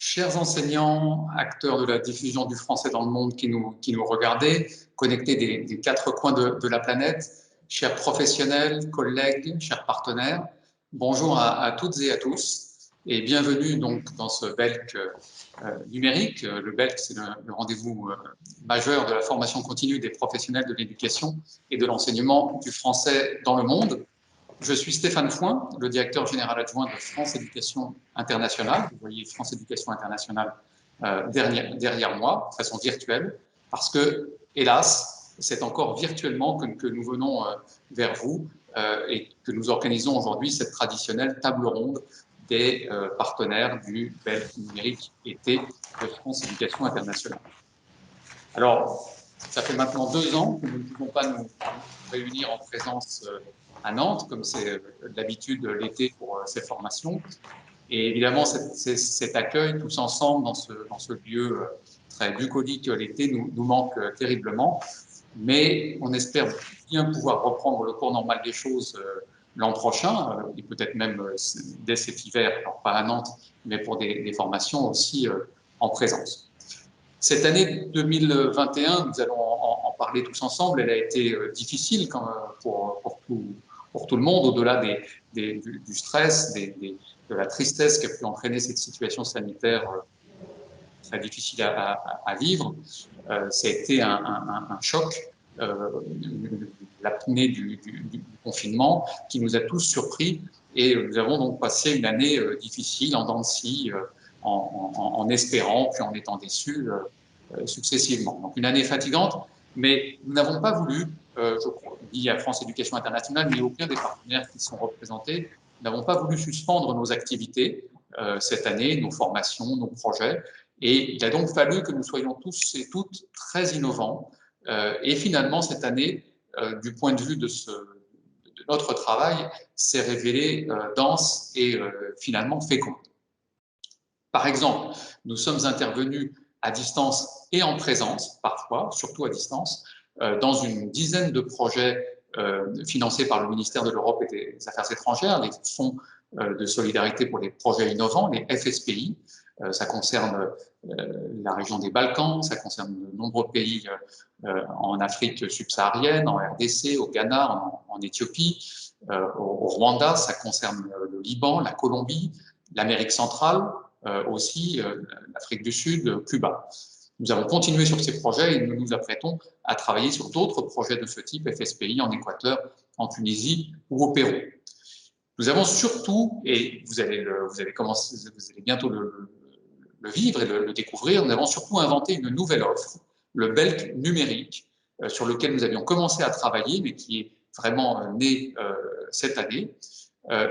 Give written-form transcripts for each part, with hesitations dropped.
Chers enseignants, acteurs de la diffusion du français dans le monde qui nous regardez, connectés des quatre coins de la planète, chers professionnels, collègues, chers partenaires, bonjour à toutes et à tous et bienvenue donc dans ce BELC numérique. Le BELC, c'est le rendez-vous majeur de la formation continue des professionnels de l'éducation et de l'enseignement du français dans le monde. Je suis Stéphane Fouin, le directeur général adjoint de France Éducation Internationale. Vous voyez France Éducation Internationale derrière moi, de façon virtuelle, parce que, hélas, c'est encore virtuellement que nous venons vers vous et que nous organisons aujourd'hui cette traditionnelle table ronde des partenaires du BELC numérique été de France Éducation Internationale. Alors, ça fait maintenant 2 ans que nous ne pouvons pas nous réunir en présence à Nantes, comme c'est d'habitude l'été pour ces formations. Et évidemment, cet accueil tous ensemble dans ce lieu très bucolique l'été nous manque terriblement. Mais on espère bien pouvoir reprendre le cours normal des choses l'an prochain, et peut-être même dès cet hiver, alors pas à Nantes, mais pour des formations aussi en présence. Cette année 2021, nous allons en parler tous ensemble, elle a été difficile pour tout le monde, au-delà du stress, de la tristesse qu'a pu entraîner cette situation sanitaire très difficile à vivre. Ça a été un choc, l'apnée du confinement qui nous a tous surpris et nous avons donc passé une année difficile, en dents de scie, en espérant, puis en étant déçus successivement. Donc une année fatigante, mais nous n'avons pas voulu, je dis à France Éducation Internationale, mais aucun des partenaires qui sont représentés, n'avons pas voulu suspendre nos activités cette année, nos formations, nos projets. Et il a donc fallu que nous soyons tous et toutes très innovants. Et finalement, cette année, du point de vue de notre travail, s'est révélée dense et finalement féconde. Par exemple, nous sommes intervenus à distance et en présence, parfois, surtout à distance, dans une dizaine de projets financés par le ministère de l'Europe et des Affaires étrangères, les fonds de solidarité pour les projets innovants, les FSPI. Ça concerne la région des Balkans, ça concerne de nombreux pays en Afrique subsaharienne, en RDC, au Ghana, en Éthiopie, au Rwanda, ça concerne le Liban, la Colombie, l'Amérique centrale, aussi l'Afrique du Sud, Cuba. Nous avons continué sur ces projets et nous nous apprêtons à travailler sur d'autres projets de ce type, FSPI, en Équateur, en Tunisie ou au Pérou. Nous avons surtout, et vous allez bientôt le vivre et le découvrir, nous avons surtout inventé une nouvelle offre, le BELC numérique, sur lequel nous avions commencé à travailler, mais qui est vraiment né cette année,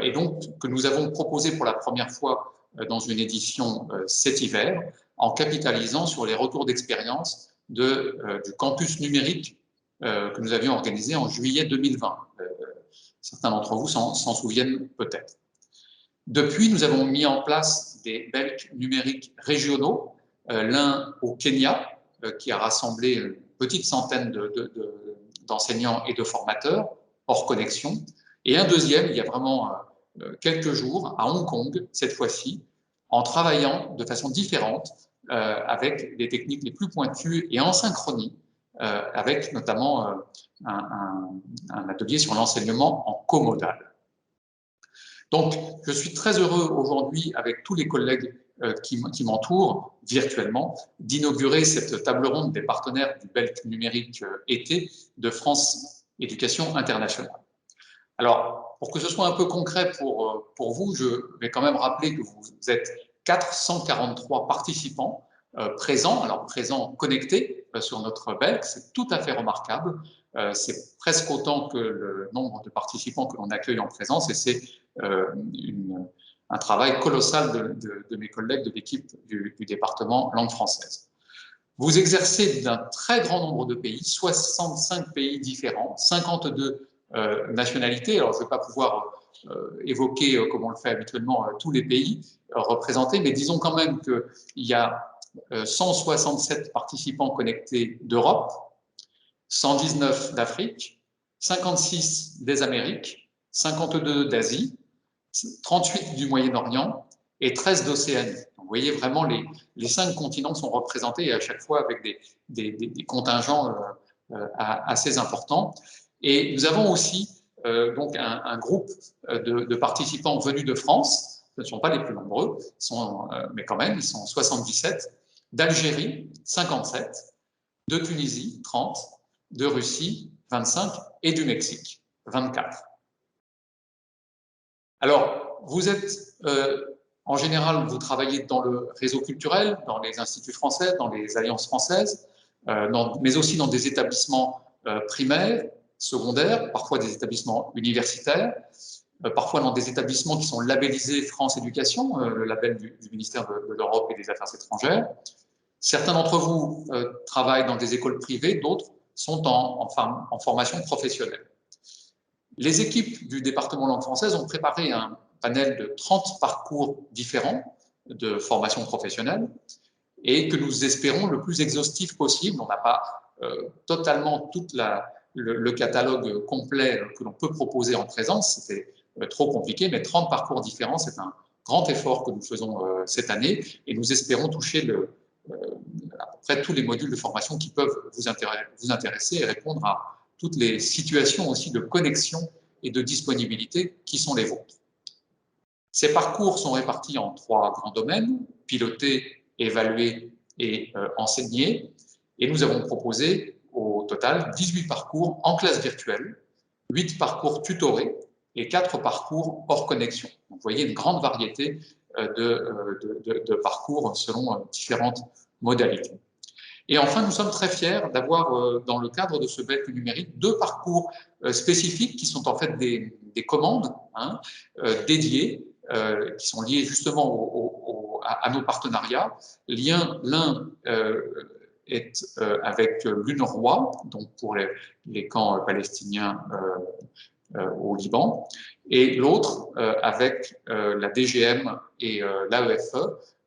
et donc que nous avons proposé pour la première fois dans une édition cet hiver, en capitalisant sur les retours d'expérience du campus numérique que nous avions organisé en juillet 2020. Certains d'entre vous s'en souviennent peut-être. Depuis, nous avons mis en place des BELC numériques régionaux, l'un au Kenya, qui a rassemblé une petite centaine d'enseignants et de formateurs hors connexion, et un deuxième, il y a vraiment quelques jours, à Hong Kong, cette fois-ci, en travaillant de façon différente avec les techniques les plus pointues et en synchronie, avec notamment un atelier sur l'enseignement en comodal. Donc, je suis très heureux aujourd'hui, avec tous les collègues qui m'entourent virtuellement, d'inaugurer cette table ronde des partenaires du BELC numérique été de France Éducation Internationale. Alors, pour que ce soit un peu concret pour vous, je vais quand même rappeler que vous êtes 443 participants présents, alors présents connectés sur notre BELC, c'est tout à fait remarquable. C'est presque autant que le nombre de participants que l'on accueille en présence et c'est un travail colossal de mes collègues de l'équipe du département langue française. Vous exercez d'un très grand nombre de pays, 65 pays différents, 52 nationalités. Alors, je ne vais pas pouvoir évoquer, comme on le fait habituellement, tous les pays représentés, mais disons quand même qu'il y a 167 participants connectés d'Europe, 119 d'Afrique, 56 des Amériques, 52 d'Asie, 38 du Moyen-Orient et 13 d'Océanie. Vous voyez vraiment les 5 continents sont représentés à chaque fois avec des contingents assez importants. Et nous avons aussi donc un groupe de participants venus de France. Ce ne sont pas les plus nombreux, mais quand même, ils sont 77, d'Algérie, 57, de Tunisie, 30, de Russie, 25, et du Mexique, 24. Alors, vous êtes, en général, vous travaillez dans le réseau culturel, dans les instituts français, dans les alliances françaises, mais aussi dans des établissements primaires, secondaires, parfois des établissements universitaires, parfois dans des établissements qui sont labellisés France Éducation, le label du ministère de l'Europe et des Affaires étrangères. Certains d'entre vous travaillent dans des écoles privées, d'autres sont en formation professionnelle. Les équipes du département langue française ont préparé un panel de 30 parcours différents de formation professionnelle et que nous espérons le plus exhaustif possible. On n'a pas totalement tout le catalogue complet que l'on peut proposer en présence, c'était trop compliqué, mais 30 parcours différents, c'est un grand effort que nous faisons cette année et nous espérons toucher à peu près tous les modules de formation qui peuvent vous intéresser et répondre à toutes les situations aussi de connexion et de disponibilité qui sont les vôtres. Ces parcours sont répartis en 3 grands domaines, piloter, évaluer et enseigner. Et nous avons proposé au total 18 parcours en classe virtuelle, 8 parcours tutorés et 4 parcours hors connexion. Donc, vous voyez une grande variété de parcours selon différentes modalités. Et enfin, nous sommes très fiers d'avoir, dans le cadre de ce BEC numérique, 2 parcours spécifiques qui sont en fait des commandes dédiées, qui sont liées justement à nos partenariats. L'un est avec l'UNRWA, donc pour les camps palestiniens au Liban, et l'autre avec la DGM et l'AEFE,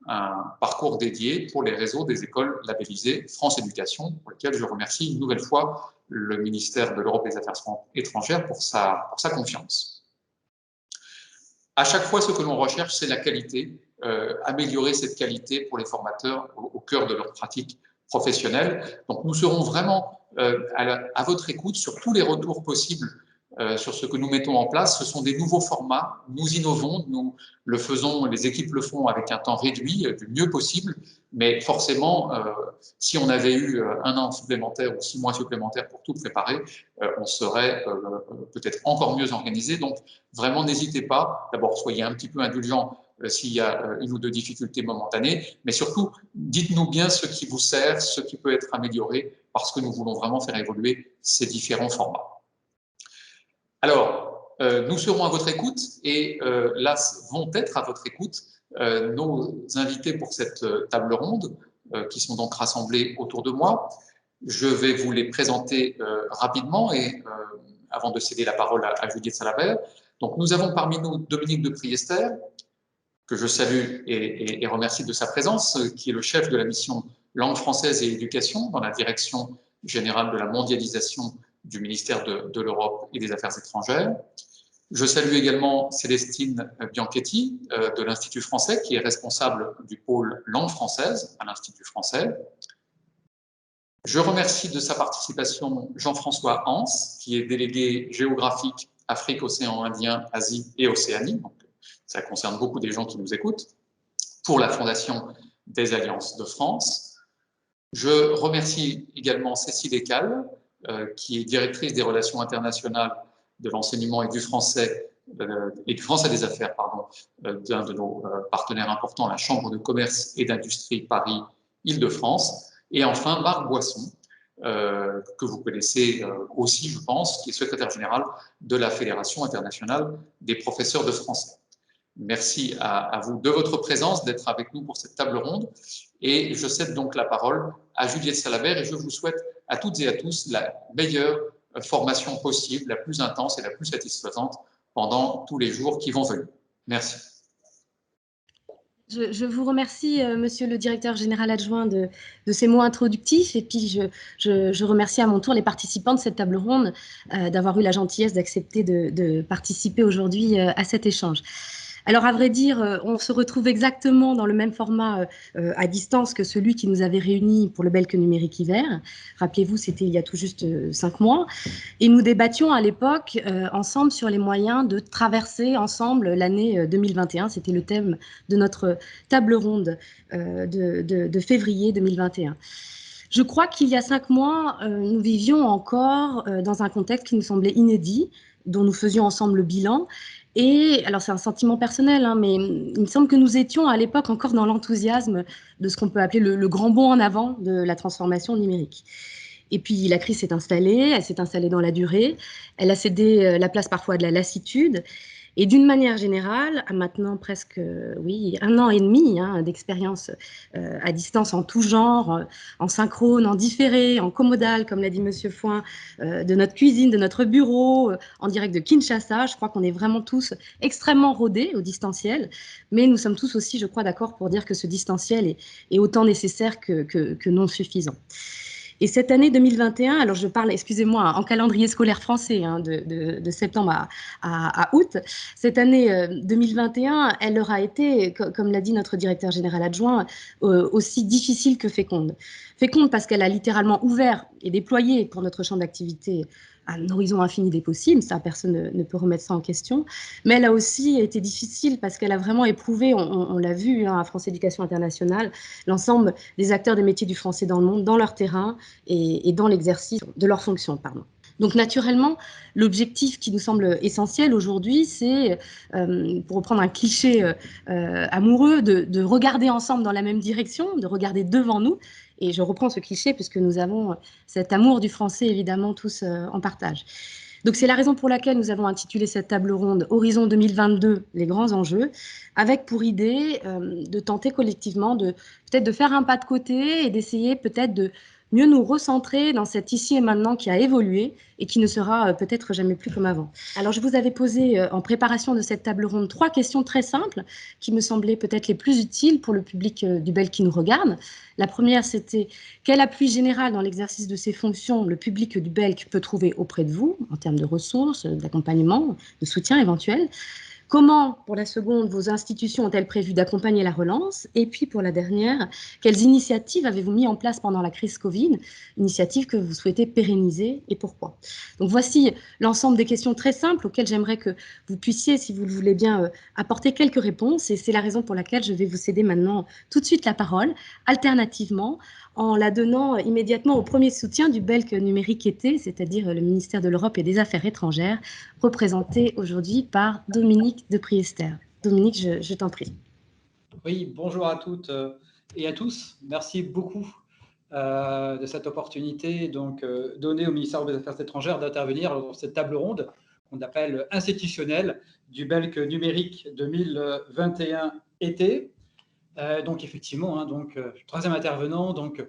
un parcours dédié pour les réseaux des écoles labellisées France Éducation, pour lequel je remercie une nouvelle fois le ministère de l'Europe et des Affaires étrangères pour sa confiance. À chaque fois, ce que l'on recherche, c'est la qualité, améliorer cette qualité pour les formateurs au cœur de leur pratique professionnelle. Donc, nous serons vraiment à votre écoute sur tous les retours possibles sur ce que nous mettons en place. Ce sont des nouveaux formats, nous innovons, nous le faisons, les équipes le font avec un temps réduit, du mieux possible, mais forcément, si on avait eu 1 an supplémentaire ou 6 mois supplémentaires pour tout préparer, on serait peut-être encore mieux organisé. Donc, vraiment, n'hésitez pas. D'abord, soyez un petit peu indulgents s'il y a 1 ou 2 difficultés momentanées, mais surtout, dites-nous bien ce qui vous sert, ce qui peut être amélioré, parce que nous voulons vraiment faire évoluer ces différents formats. Alors, nous serons à votre écoute et là vont être à votre écoute nos invités pour cette table ronde qui sont donc rassemblés autour de moi. Je vais vous les présenter rapidement et avant de céder la parole à Judith Salabert. Donc, nous avons parmi nous Dominique de Priester, que je salue et remercie de sa présence, qui est le chef de la mission langue française et éducation dans la direction générale de la mondialisation du ministère de l'Europe et des Affaires étrangères. Je salue également Célestine Bianchetti de l'Institut français, qui est responsable du pôle langue française à l'Institut français. Je remercie de sa participation Jean-François Hans, qui est délégué géographique Afrique, Océan Indien, Asie et Océanie. Donc, ça concerne beaucoup des gens qui nous écoutent, pour la Fondation des Alliances de France. Je remercie également Cécile Ecal, qui est directrice des relations internationales de l'enseignement et du français des affaires, d'un de nos partenaires importants, la Chambre de commerce et d'industrie Paris-Île-de-France. Et enfin, Marc Boisson, que vous connaissez aussi, je pense, qui est secrétaire général de la Fédération internationale des professeurs de français. Merci à vous de votre présence, d'être avec nous pour cette table ronde. Et je cède donc la parole à Juliette Salabert et je vous souhaite à toutes et à tous la meilleure formation possible, la plus intense et la plus satisfaisante pendant tous les jours qui vont venir. Merci. Je vous remercie, monsieur le directeur général adjoint, de ces mots introductifs. Et puis, je remercie à mon tour les participants de cette table ronde d'avoir eu la gentillesse d'accepter de participer aujourd'hui à cet échange. Alors, à vrai dire, on se retrouve exactement dans le même format à distance que celui qui nous avait réunis pour le Belk numérique hiver. Rappelez-vous, c'était il y a tout juste 5 mois. Et nous débattions à l'époque ensemble sur les moyens de traverser ensemble l'année 2021. C'était le thème de notre table ronde de février 2021. Je crois qu'il y a 5 mois, nous vivions encore dans un contexte qui nous semblait inédit, dont nous faisions ensemble le bilan. Et alors c'est un sentiment personnel, hein, mais il me semble que nous étions à l'époque encore dans l'enthousiasme de ce qu'on peut appeler le grand bond en avant de la transformation numérique. Et puis la crise s'est installée, elle s'est installée dans la durée, elle a cédé la place parfois à de la lassitude. Et d'une manière générale, à maintenant presque oui, 1 an et demi hein, d'expérience à distance en tout genre, en synchrone, en différé, en commodal, comme l'a dit Monsieur Foin, de notre cuisine, de notre bureau, en direct de Kinshasa. Je crois qu'on est vraiment tous extrêmement rodés au distanciel, mais nous sommes tous aussi, je crois, d'accord pour dire que ce distanciel est autant nécessaire que non suffisant. Et cette année 2021, alors je parle, excusez-moi, en calendrier scolaire français, hein, de septembre à août, cette année 2021, elle aura été, comme l'a dit notre directeur général adjoint, aussi difficile que féconde. Féconde parce qu'elle a littéralement ouvert et déployé pour notre champ d'activité un horizon infini des possibles, ça personne ne peut remettre ça en question, mais elle a aussi été difficile parce qu'elle a vraiment éprouvé, on l'a vu hein, à France Éducation Internationale, l'ensemble des acteurs des métiers du français dans le monde, dans leur terrain et dans l'exercice de leurs fonctions. Pardon. Donc naturellement, l'objectif qui nous semble essentiel aujourd'hui, c'est, pour reprendre un cliché amoureux, de regarder ensemble dans la même direction, de regarder devant nous. Et je reprends ce cliché puisque nous avons cet amour du français évidemment tous en partage. Donc c'est la raison pour laquelle nous avons intitulé cette table ronde Horizon 2022, les grands enjeux, avec pour idée de tenter collectivement peut-être de faire un pas de côté et d'essayer peut-être de mieux nous recentrer dans cet ici et maintenant qui a évolué et qui ne sera peut-être jamais plus comme avant. Alors je vous avais posé en préparation de cette table ronde 3 questions très simples qui me semblaient peut-être les plus utiles pour le public du Belk qui nous regarde. La première, c'était quel appui général dans l'exercice de ces fonctions le public du Belk peut trouver auprès de vous en termes de ressources, d'accompagnement, de soutien éventuel. Comment, pour la seconde, vos institutions ont-elles prévu d'accompagner la relance? Et puis, pour la dernière, quelles initiatives avez-vous mis en place pendant la crise Covid? Initiatives que vous souhaitez pérenniser et pourquoi? Donc, voici l'ensemble des questions très simples auxquelles j'aimerais que vous puissiez, si vous le voulez bien, apporter quelques réponses. Et c'est la raison pour laquelle je vais vous céder maintenant tout de suite la parole, alternativement, en la donnant immédiatement au premier soutien du Belk numérique été, c'est-à-dire le ministère de l'Europe et des Affaires étrangères, représenté aujourd'hui par Dominique de Priester. Dominique, je t'en prie. Oui, bonjour à toutes et à tous. Merci beaucoup de cette opportunité donc, donnée au ministère des Affaires étrangères d'intervenir dans cette table ronde qu'on appelle institutionnelle du Belk numérique 2021 été. Donc effectivement, hein, donc, troisième intervenant, donc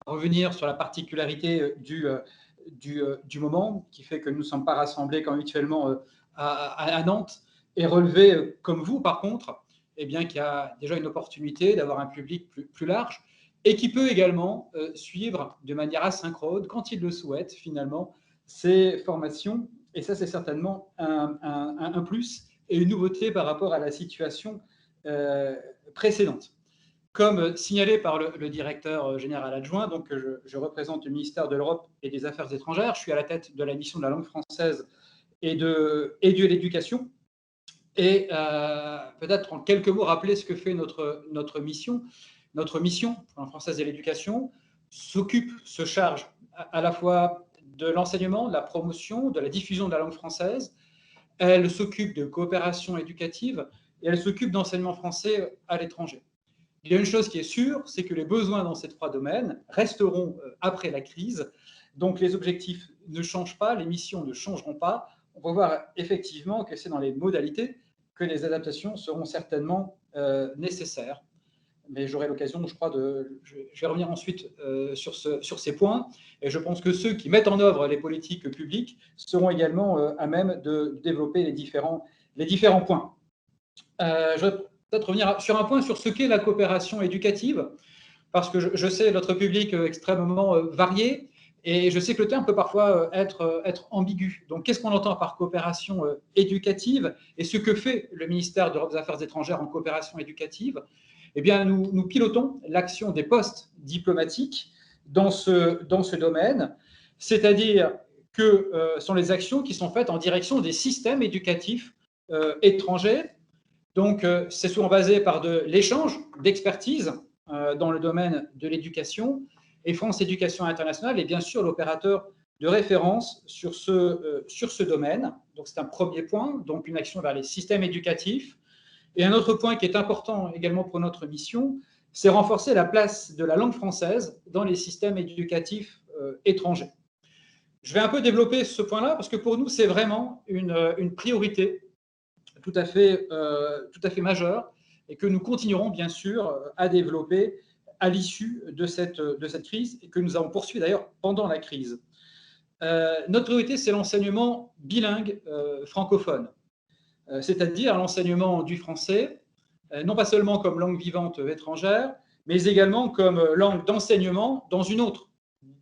revenir sur la particularité du moment qui fait que nous ne sommes pas rassemblés comme habituellement à Nantes et relever, comme vous par contre, eh bien, qu'il y a déjà une opportunité d'avoir un public plus large et qui peut également suivre de manière asynchrone, quand il le souhaite finalement, ces formations. Et ça, c'est certainement un plus et une nouveauté par rapport à la situation précédente. Comme signalé par le directeur général adjoint, donc je représente le ministère de l'Europe et des Affaires étrangères. Je suis à la tête de la mission de la langue française et de l'éducation. Et peut-être en quelques mots rappeler ce que fait notre mission. Notre mission, la langue française et l'éducation, se charge à la fois de l'enseignement, de la promotion, de la diffusion de la langue française. Elle s'occupe de coopération éducative et elle s'occupe d'enseignement français à l'étranger. Il y a une chose qui est sûre, c'est que les besoins dans ces trois domaines resteront après la crise. Donc les objectifs ne changent pas, les missions ne changeront pas. On va voir effectivement que c'est dans les modalités que les adaptations seront certainement nécessaires. Mais j'aurai l'occasion, je crois, je vais revenir ensuite sur ces points. Et je pense que ceux qui mettent en œuvre les politiques publiques seront également à même de développer les différents points. Je vais peut-être revenir sur un point sur ce qu'est la coopération éducative, parce que je sais notre public extrêmement varié Et je sais que le terme peut parfois être ambigu. Donc, qu'est-ce qu'on entend par coopération éducative? Et ce que fait le ministère de l'Europe et des Affaires étrangères en coopération éducative? Eh bien, nous pilotons l'action des postes diplomatiques dans ce domaine, c'est-à-dire que sont les actions qui sont faites en direction des systèmes éducatifs étrangers. Donc, c'est souvent basé par de l'échange d'expertise dans le domaine de l'éducation. Et France Éducation Internationale est bien sûr l'opérateur de référence sur ce domaine. Donc, c'est un premier point, donc une action vers les systèmes éducatifs. Et un autre point qui est important également pour notre mission, c'est renforcer la place de la langue française dans les systèmes éducatifs étrangers. Je vais un peu développer ce point-là parce que pour nous, c'est vraiment une priorité tout à fait majeure et que nous continuerons bien sûr à développer à l'issue de cette crise et que nous avons poursuivi d'ailleurs pendant la crise. Notre priorité, c'est l'enseignement bilingue francophone, c'est-à-dire l'enseignement du français, non pas seulement comme langue vivante étrangère, mais également comme langue d'enseignement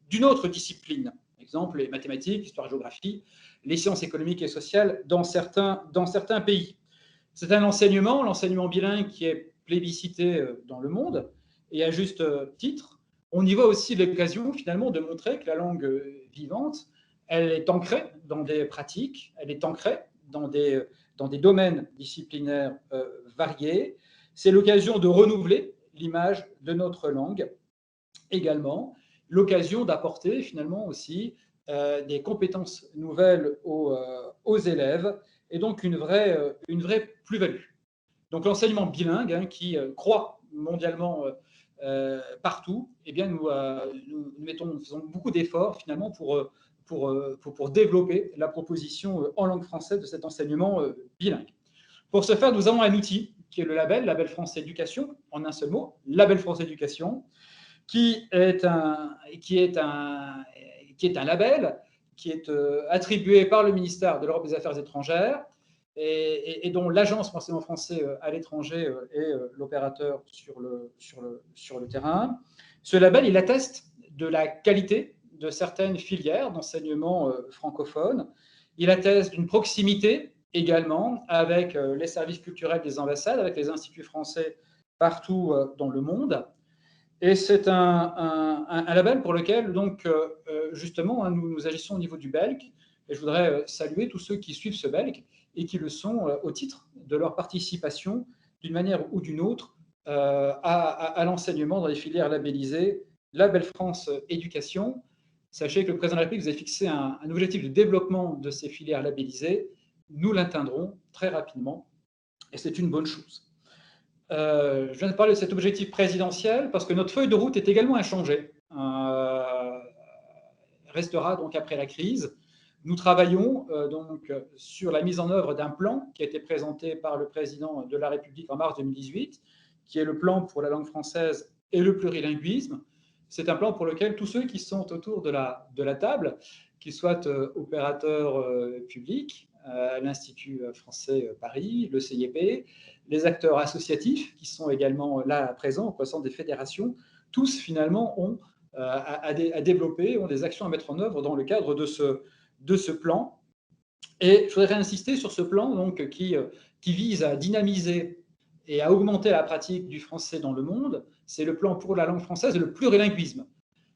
d'une autre discipline. Par exemple, les mathématiques, l'histoire-géographie, les sciences économiques et sociales dans certains pays. C'est un l'enseignement bilingue qui est plébiscité dans le monde, et à juste titre. On y voit aussi l'occasion finalement de montrer que la langue vivante, elle est ancrée dans des pratiques, elle est ancrée dans des domaines disciplinaires variés. C'est l'occasion de renouveler l'image de notre langue, également l'occasion d'apporter finalement aussi des compétences nouvelles aux élèves, et donc une vraie plus-value. Donc l'enseignement bilingue qui croît mondialement partout, eh bien nous faisons beaucoup d'efforts finalement pour développer la proposition en langue française de cet enseignement bilingue. Pour ce faire, nous avons un outil qui est le label France Éducation, en un seul mot, label France Éducation, qui est un label qui est attribué par le ministère de l'Europe et des Affaires étrangères et dont l'Agence pour l'enseignement français à l'étranger est l'opérateur sur le terrain. Ce label, il atteste de la qualité de certaines filières d'enseignement francophone. Il atteste d'une proximité également avec les services culturels des ambassades, avec les instituts français partout dans le monde. Et c'est un label pour lequel, donc, justement, nous agissons au niveau du BELC. Et je voudrais saluer tous ceux qui suivent ce BELC et qui le sont au titre de leur participation, d'une manière ou d'une autre, à l'enseignement dans les filières labellisées. Label France Éducation. Sachez que le président de la République vous a fixé un objectif de développement de ces filières labellisées. Nous l'atteindrons très rapidement et c'est une bonne chose. Je viens de parler de cet objectif présidentiel parce que notre feuille de route est également inchangée. Restera donc après la crise. Nous travaillons donc sur la mise en œuvre d'un plan qui a été présenté par le président de la République en mars 2018, qui est le plan pour la langue française et le plurilinguisme. C'est un plan pour lequel tous ceux qui sont autour de la table, qu'ils soient opérateurs publics, l'Institut français Paris, le CIEP, les acteurs associatifs qui sont également là présents, représentant des fédérations, tous finalement ont à développer, ont des actions à mettre en œuvre dans le cadre de ce plan. Et je voudrais insister sur ce plan donc, qui vise à dynamiser et à augmenter la pratique du français dans le monde. C'est le plan pour la langue française et le plurilinguisme.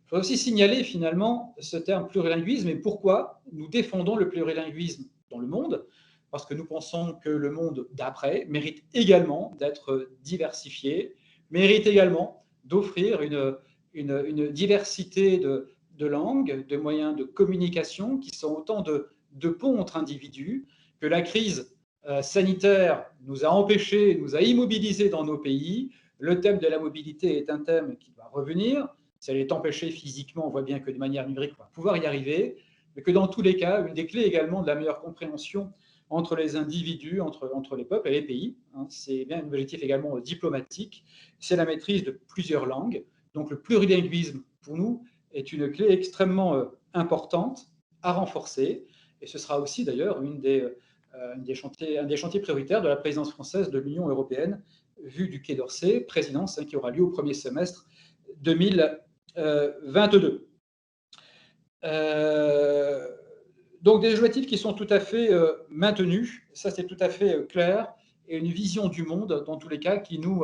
Il faut aussi signaler finalement ce terme plurilinguisme et pourquoi nous défendons le plurilinguisme dans le monde, parce que nous pensons que le monde d'après mérite également d'être diversifié, mérite également d'offrir une diversité de langues, de moyens de communication qui sont autant de ponts entre individus, que la crise sanitaire nous a empêchés, nous a immobilisés dans nos pays. Le thème de la mobilité est un thème qui doit revenir. Si elle est empêchée physiquement, on voit bien que de manière numérique, on va pouvoir y arriver, mais que dans tous les cas, une des clés également de la meilleure compréhension entre les individus, entre les peuples et les pays, c'est bien un objectif également diplomatique, c'est la maîtrise de plusieurs langues. Donc le plurilinguisme, pour nous, est une clé extrêmement importante à renforcer, et ce sera aussi d'ailleurs un des chantiers prioritaires de la présidence française de l'Union européenne, vue du Quai d'Orsay, présidence qui aura lieu au premier semestre 2022. Donc des objectifs qui sont tout à fait maintenus, ça c'est tout à fait clair, et une vision du monde, dans tous les cas, qui nous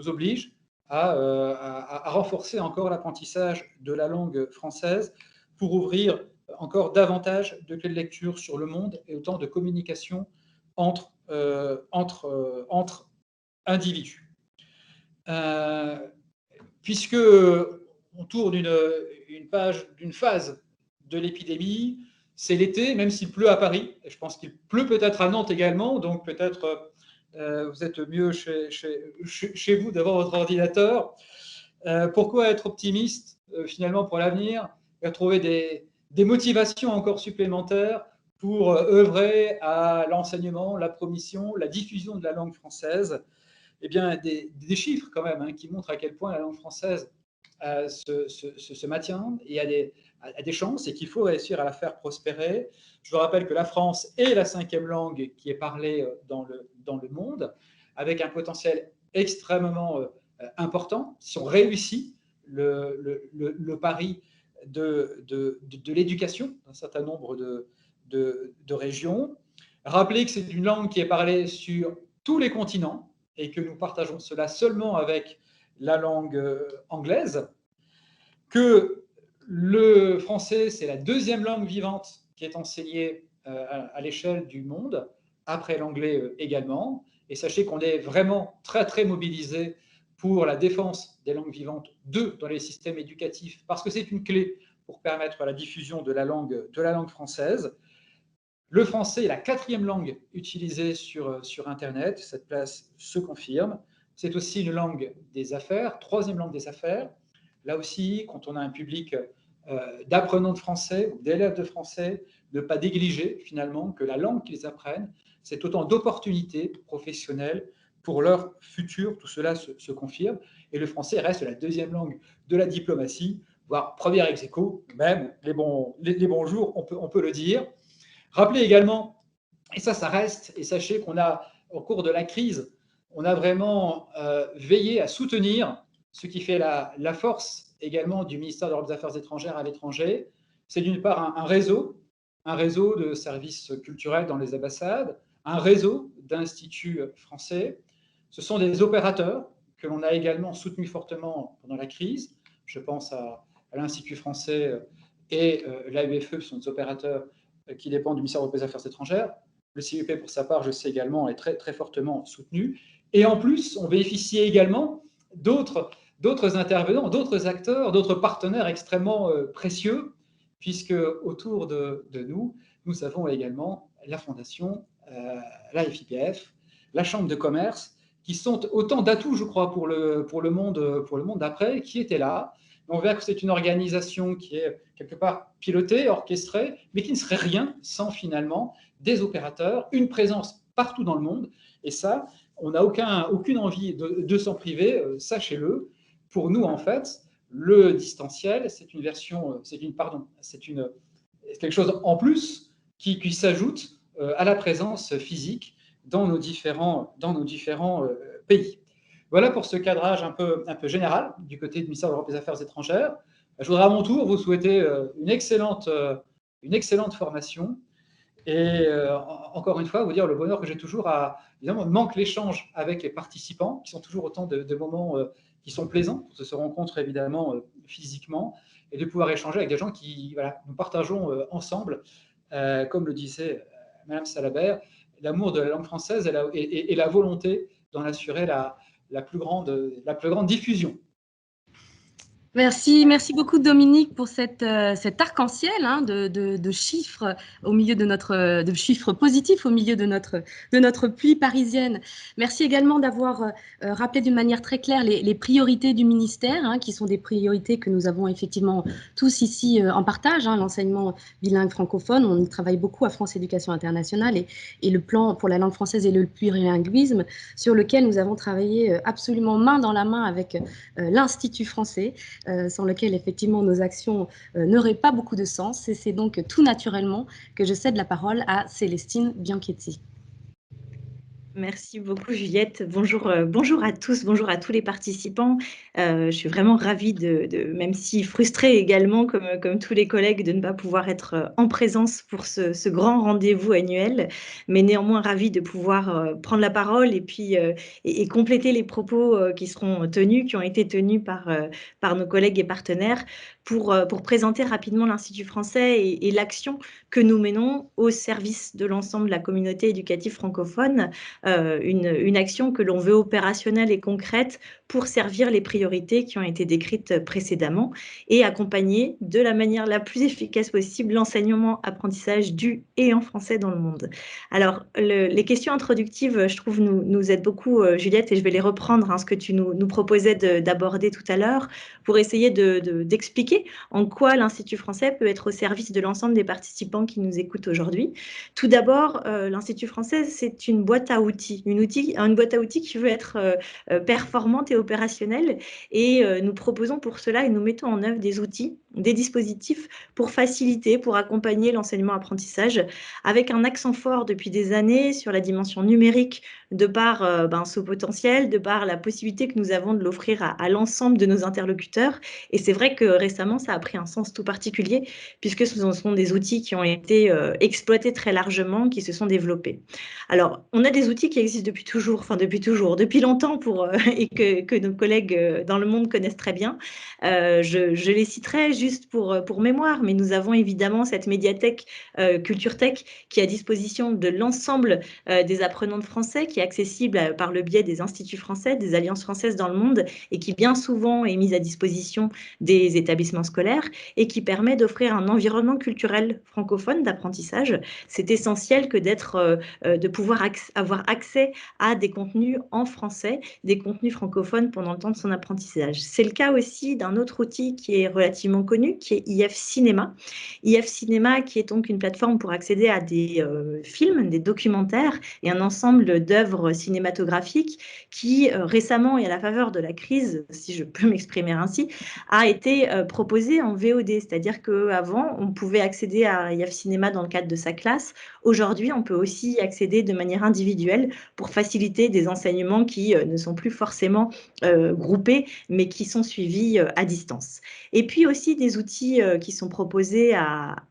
oblige à renforcer encore l'apprentissage de la langue française pour ouvrir encore davantage de clés de lecture sur le monde et autant de communication entre individus. Puisque on tourne une page d'une phase de l'épidémie, c'est l'été, même s'il pleut à Paris, et je pense qu'il pleut peut-être à Nantes également, donc peut-être vous êtes mieux chez vous devant votre ordinateur. Pourquoi être optimiste finalement pour l'avenir et trouver des motivations encore supplémentaires pour œuvrer à l'enseignement, la promotion, la diffusion de la langue française? Eh bien, des chiffres quand même qui montrent à quel point la langue française se maintient et a des chances et qu'il faut réussir à la faire prospérer. Je vous rappelle que la France est la 5e langue qui est parlée dans le monde, avec un potentiel extrêmement important. Si on réussit le pari de l'éducation dans un certain nombre de régions, rappelez que c'est une langue qui est parlée sur tous les continents et que nous partageons cela seulement avec la langue anglaise, que le français, c'est la 2e langue vivante qui est enseignée à l'échelle du monde, après l'anglais également. Et sachez qu'on est vraiment très, très mobilisé pour la défense des langues vivantes dans les systèmes éducatifs, parce que c'est une clé pour permettre la diffusion de la langue française. Le français est la 4e langue utilisée sur Internet. Cette place se confirme. C'est aussi une langue des affaires, 3e langue des affaires. Là aussi, quand on a un public d'apprenants de français ou d'élèves de français, ne pas négliger finalement que la langue qu'ils apprennent, c'est autant d'opportunités professionnelles pour leur futur. Tout cela se confirme. Et le français reste la 2e langue de la diplomatie, voire première ex aequo, même les bons jours, on peut le dire. Rappelez également, et ça reste, et sachez qu'on a, au cours de la crise, on a vraiment veillé à soutenir ce qui fait la force également du ministère de l'Europe et des Affaires étrangères à l'étranger. C'est d'une part un réseau de services culturels dans les ambassades, un réseau d'instituts français. Ce sont des opérateurs que l'on a également soutenus fortement pendant la crise. Je pense à l'Institut français et l'AEFE, qui sont des opérateurs qui dépend du ministère des Affaires étrangères. Le CIEP, pour sa part, je sais également, est très, très fortement soutenu. Et en plus, on bénéficie également d'autres intervenants, d'autres acteurs, d'autres partenaires extrêmement précieux, puisque autour de nous avons également la Fondation, la FIPF, la Chambre de commerce, qui sont autant d'atouts, je crois, pour le monde d'après, qui étaient là. On verra que c'est une organisation qui est quelque part pilotée, orchestrée, mais qui ne serait rien sans finalement des opérateurs, une présence partout dans le monde. Et ça, on n'a aucune envie de s'en priver, sachez-le. Pour nous, en fait, le distanciel, c'est quelque chose en plus qui s'ajoute à la présence physique dans nos différents pays. Voilà pour ce cadrage un peu général du côté du ministère de l'Europe et des Affaires étrangères. Je voudrais à mon tour vous souhaiter une excellente formation et encore une fois vous dire le bonheur que j'ai toujours évidemment, manque l'échange avec les participants qui sont toujours autant de moments qui sont plaisants pour se rencontrer évidemment physiquement et de pouvoir échanger avec des gens qui, nous partageons ensemble, comme le disait Madame Salabert, l'amour de la langue française et la volonté d'en assurer la plus grande diffusion. Merci beaucoup Dominique pour cet arc-en-ciel de chiffres au milieu de chiffres positifs au milieu de notre pluie parisienne. Merci également d'avoir rappelé d'une manière très claire les priorités du ministère, qui sont des priorités que nous avons effectivement tous ici en partage. L'enseignement bilingue francophone, on y travaille beaucoup à France Éducation Internationale et le plan pour la langue française et le plurilinguisme sur lequel nous avons travaillé absolument main dans la main avec l'Institut français. Sans lequel effectivement nos actions n'auraient pas beaucoup de sens. Et c'est donc tout naturellement que je cède la parole à Célestine Bianchetti. Merci beaucoup Juliette. Bonjour, bonjour à tous, bonjour à tous les participants. Je suis vraiment ravie même si frustrée également, comme tous les collègues, de ne pas pouvoir être en présence pour ce grand rendez-vous annuel, mais néanmoins ravie de pouvoir prendre la parole et puis et compléter les propos qui seront tenus, qui ont été tenus par nos collègues et partenaires pour présenter rapidement l'Institut français et l'action que nous menons au service de l'ensemble de la communauté éducative francophone. Une action que l'on veut opérationnelle et concrète pour servir les priorités qui ont été décrites précédemment et accompagner de la manière la plus efficace possible l'enseignement-apprentissage du et en français dans le monde. Alors, les questions introductives, je trouve, nous aident beaucoup, Juliette, et je vais les reprendre, hein, ce que tu nous proposais d'aborder tout à l'heure, pour essayer d'expliquer en quoi l'Institut français peut être au service de l'ensemble des participants qui nous écoutent aujourd'hui. Tout d'abord, l'Institut français, c'est une boîte à outils, une boîte à outils qui veut être performante et opérationnelle. Et nous proposons pour cela et nous mettons en œuvre des outils, des dispositifs pour faciliter, pour accompagner l'enseignement-apprentissage, avec un accent fort depuis des années sur la dimension numérique, de par ce potentiel, de par la possibilité que nous avons de l'offrir à l'ensemble de nos interlocuteurs. Et c'est vrai que récemment, ça a pris un sens tout particulier, puisque ce sont des outils qui ont été exploités très largement, qui se sont développés. Alors, on a des outils qui existent depuis longtemps et que nos collègues dans le monde connaissent très bien. Je les citerai juste pour mémoire, mais nous avons évidemment cette médiathèque Culture Tech qui est à disposition de l'ensemble des apprenants de français, qui est accessible par le biais des instituts français, des alliances françaises dans le monde, et qui bien souvent est mise à disposition des établissements scolaires et qui permet d'offrir un environnement culturel francophone d'apprentissage. C'est essentiel que de pouvoir avoir accès à des contenus en français, des contenus francophones pendant le temps de son apprentissage. C'est le cas aussi d'un autre outil qui est relativement connu, qui est IF Cinéma. IF Cinéma, qui est donc une plateforme pour accéder à des films, des documentaires et un ensemble d'œuvres cinématographiques qui récemment et à la faveur de la crise, si je peux m'exprimer ainsi, a été proposé en VOD, c'est-à-dire qu'avant, on pouvait accéder à IF Cinéma dans le cadre de sa classe. Aujourd'hui, on peut aussi y accéder de manière individuelle pour faciliter des enseignements qui ne sont plus forcément groupés, mais qui sont suivis à distance. Et puis aussi des outils qui sont proposés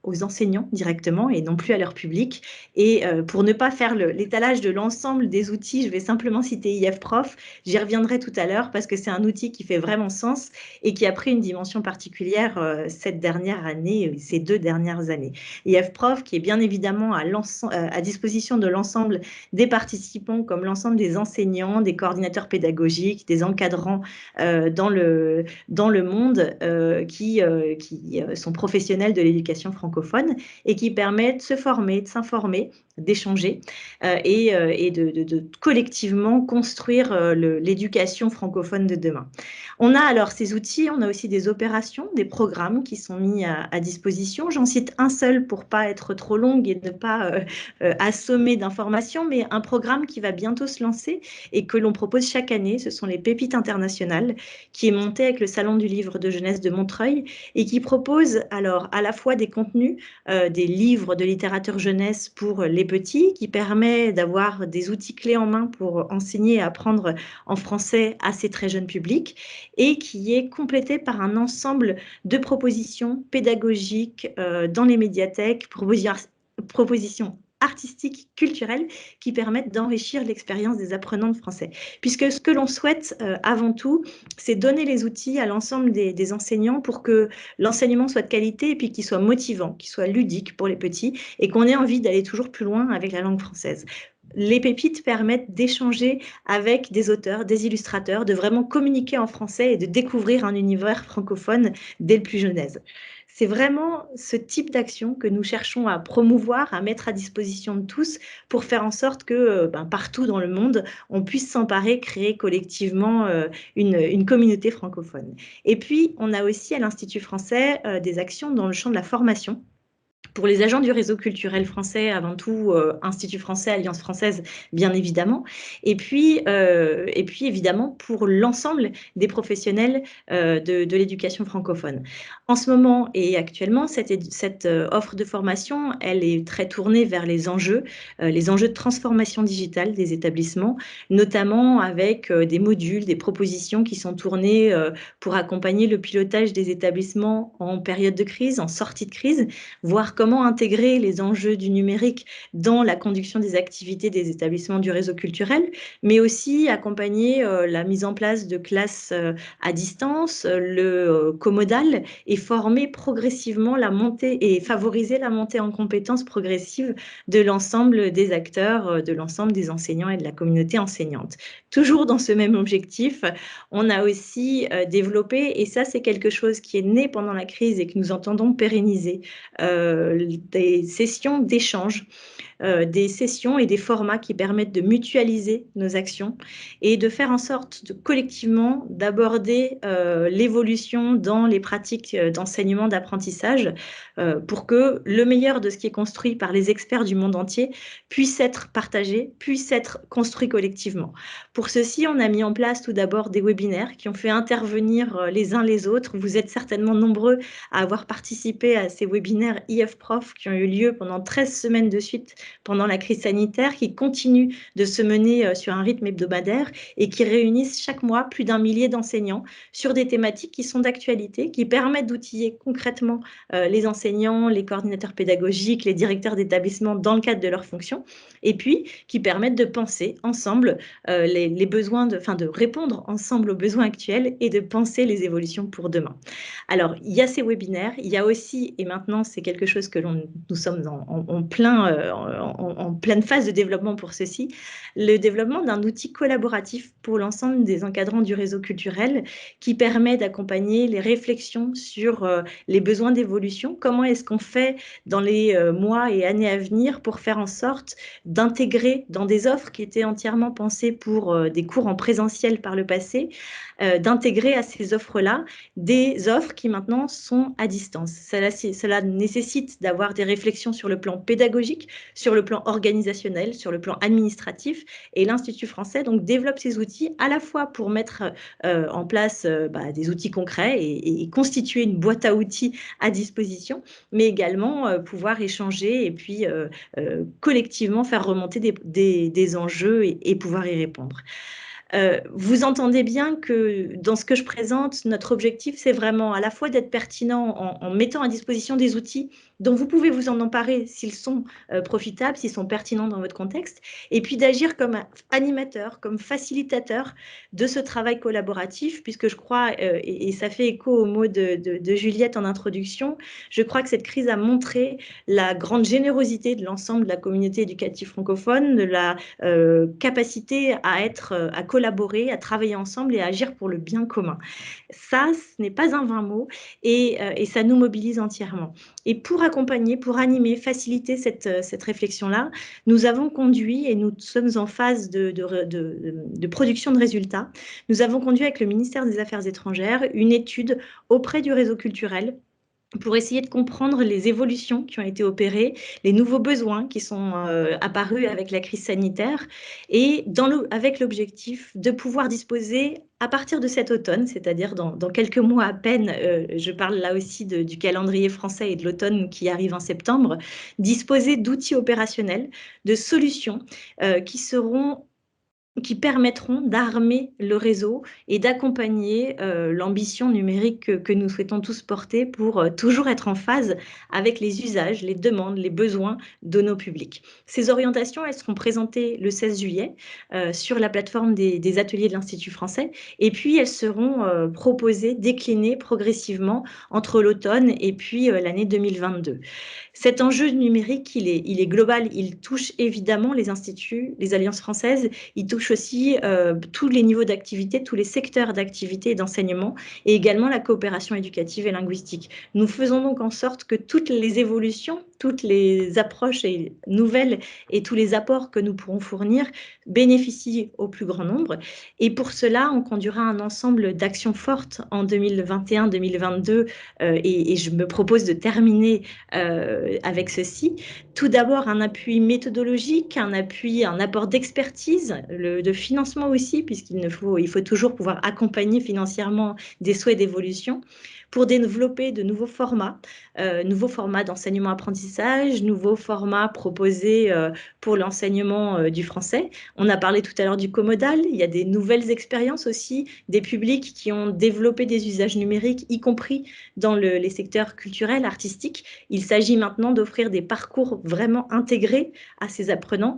aux enseignants directement et non plus à leur public. Et pour ne pas faire l'étalage de l'ensemble des outils, je vais simplement citer IF Prof. J'y reviendrai tout à l'heure parce que c'est un outil qui fait vraiment sens et qui a pris une dimension particulière ces 2 dernières années. IF Prof qui est bien évidemment à disposition de l'ensemble des participants, comme l'ensemble des enseignants, des coordinateurs pédagogiques, des encadrants dans le monde qui sont professionnels de l'éducation francophone et qui permettent de se former, de s'informer, d'échanger et de collectivement construire l'éducation francophone de demain. On a alors ces outils, on a aussi des opérations, des programmes qui sont mis à disposition. J'en cite un seul pour ne pas être trop longue et ne pas assommer d'informations, mais un programme qui va bientôt se lancer et que l'on propose chaque année, ce sont les Pépites internationales, qui est monté avec le Salon du livre de jeunesse de Montreuil et qui propose alors à la fois des contenus, des livres de littérature jeunesse pour les petits, qui permet d'avoir des outils clés en main pour enseigner et apprendre en français à ces très jeunes publics, et qui est complété par un ensemble de propositions pédagogiques dans les médiathèques, propositions artistiques, culturelles, qui permettent d'enrichir l'expérience des apprenants de français. Puisque ce que l'on souhaite avant tout, c'est donner les outils à l'ensemble des enseignants pour que l'enseignement soit de qualité et puis qu'il soit motivant, qu'il soit ludique pour les petits et qu'on ait envie d'aller toujours plus loin avec la langue française. Les pépites permettent d'échanger avec des auteurs, des illustrateurs, de vraiment communiquer en français et de découvrir un univers francophone dès le plus jeune âge. C'est vraiment ce type d'action que nous cherchons à promouvoir, à mettre à disposition de tous pour faire en sorte que partout dans le monde, on puisse s'emparer, créer collectivement une communauté francophone. Et puis, on a aussi à l'Institut français des actions dans le champ de la formation. Pour les agents du réseau culturel français, avant tout, Institut français, Alliance française, bien évidemment. Et puis évidemment, pour l'ensemble des professionnels de l'éducation francophone. En ce moment et actuellement, cette offre de formation, elle est très tournée vers les enjeux de transformation digitale des établissements, notamment avec des modules, des propositions qui sont tournées pour accompagner le pilotage des établissements en période de crise, en sortie de crise, voir comment intégrer les enjeux du numérique dans la conduction des activités des établissements du réseau culturel, mais aussi accompagner la mise en place de classes à distance, le comodal, et former progressivement la montée et favoriser la montée en compétences progressive de l'ensemble des acteurs, de l'ensemble des enseignants et de la communauté enseignante. Toujours dans ce même objectif, on a aussi développé, et ça c'est quelque chose qui est né pendant la crise et que nous entendons pérenniser, des sessions d'échange, des sessions et des formats qui permettent de mutualiser nos actions et de faire en sorte collectivement d'aborder l'évolution dans les pratiques d'enseignement, d'apprentissage, pour que le meilleur de ce qui est construit par les experts du monde entier puisse être partagé, puisse être construit collectivement. Pour ceci, on a mis en place tout d'abord des webinaires qui ont fait intervenir les uns les autres. Vous êtes certainement nombreux à avoir participé à ces webinaires IF-Prof qui ont eu lieu pendant 13 semaines de suite pendant la crise sanitaire, qui continuent de se mener sur un rythme hebdomadaire et qui réunissent chaque mois plus d'1 millier d'enseignants sur des thématiques qui sont d'actualité, qui permettent d'outiller concrètement les enseignants, les coordinateurs pédagogiques, les directeurs d'établissement dans le cadre de leurs fonctions, et puis qui permettent de penser ensemble les besoins, de répondre ensemble aux besoins actuels et de penser les évolutions pour demain. Alors, il y a ces webinaires, il y a aussi, et maintenant c'est quelque chose que nous sommes en pleine phase de développement pour ceci, le développement d'un outil collaboratif pour l'ensemble des encadrants du réseau culturel qui permet d'accompagner les réflexions sur les besoins d'évolution. Comment est-ce qu'on fait dans les mois et années à venir pour faire en sorte d'intégrer dans des offres qui étaient entièrement pensées pour des cours en présentiel par le passé, d'intégrer à ces offres-là des offres qui maintenant sont à distance. Cela nécessite d'avoir des réflexions sur le plan pédagogique, sur le plan organisationnel, sur le plan administratif, et l'Institut français donc développe ces outils à la fois pour mettre en place des outils concrets et constituer une boîte à outils à disposition, mais également pouvoir échanger et puis collectivement faire remonter des enjeux et pouvoir y répondre. Vous entendez bien que dans ce que je présente, notre objectif, c'est vraiment à la fois d'être pertinent en mettant à disposition des outils dont vous pouvez vous en emparer s'ils sont profitables, s'ils sont pertinents dans votre contexte, et puis d'agir comme animateur, comme facilitateur de ce travail collaboratif, puisque je crois, et ça fait écho aux mots de Juliette en introduction, je crois que cette crise a montré la grande générosité de l'ensemble de la communauté éducative francophone, de la capacité à collaborer, à travailler ensemble et à agir pour le bien commun. Ça, ce n'est pas un vain mot et ça nous mobilise entièrement. Et pour accompagner, pour animer, faciliter cette réflexion-là, nous avons conduit, et nous sommes en phase de production de résultats, nous avons conduit avec le ministère des Affaires étrangères une étude auprès du réseau culturel pour essayer de comprendre les évolutions qui ont été opérées, les nouveaux besoins qui sont apparus avec la crise sanitaire, et avec l'objectif de pouvoir disposer à partir de cet automne, c'est-à-dire dans quelques mois à peine, je parle là aussi du calendrier français et de l'automne qui arrive en septembre, disposer d'outils opérationnels, de solutions qui permettront d'armer le réseau et d'accompagner l'ambition numérique que nous souhaitons tous porter pour toujours être en phase avec les usages, les demandes, les besoins de nos publics. Ces orientations, elles seront présentées le 16 juillet sur la plateforme des ateliers de l'Institut français, et puis elles seront proposées, déclinées progressivement entre l'automne et puis l'année 2022. Cet enjeu numérique, il est global, il touche évidemment les instituts, les alliances françaises, il touche touche aussi tous les niveaux d'activité, tous les secteurs d'activité et d'enseignement, et également la coopération éducative et linguistique. Nous faisons donc en sorte que toutes les évolutions, toutes les approches nouvelles et tous les apports que nous pourrons fournir bénéficient au plus grand nombre. Et pour cela, on conduira un ensemble d'actions fortes en 2021-2022 et je me propose de terminer avec ceci. Tout d'abord, un appui méthodologique, un apport d'expertise, de financement aussi, puisqu'il faut toujours pouvoir accompagner financièrement des souhaits d'évolution pour développer de nouveaux formats d'enseignement-apprentissage, nouveaux formats proposés pour l'enseignement du français. On a parlé tout à l'heure du comodal, il y a des nouvelles expériences aussi, des publics qui ont développé des usages numériques, y compris dans les secteurs culturels, artistiques. Il s'agit maintenant d'offrir des parcours vraiment intégrés à ces apprenants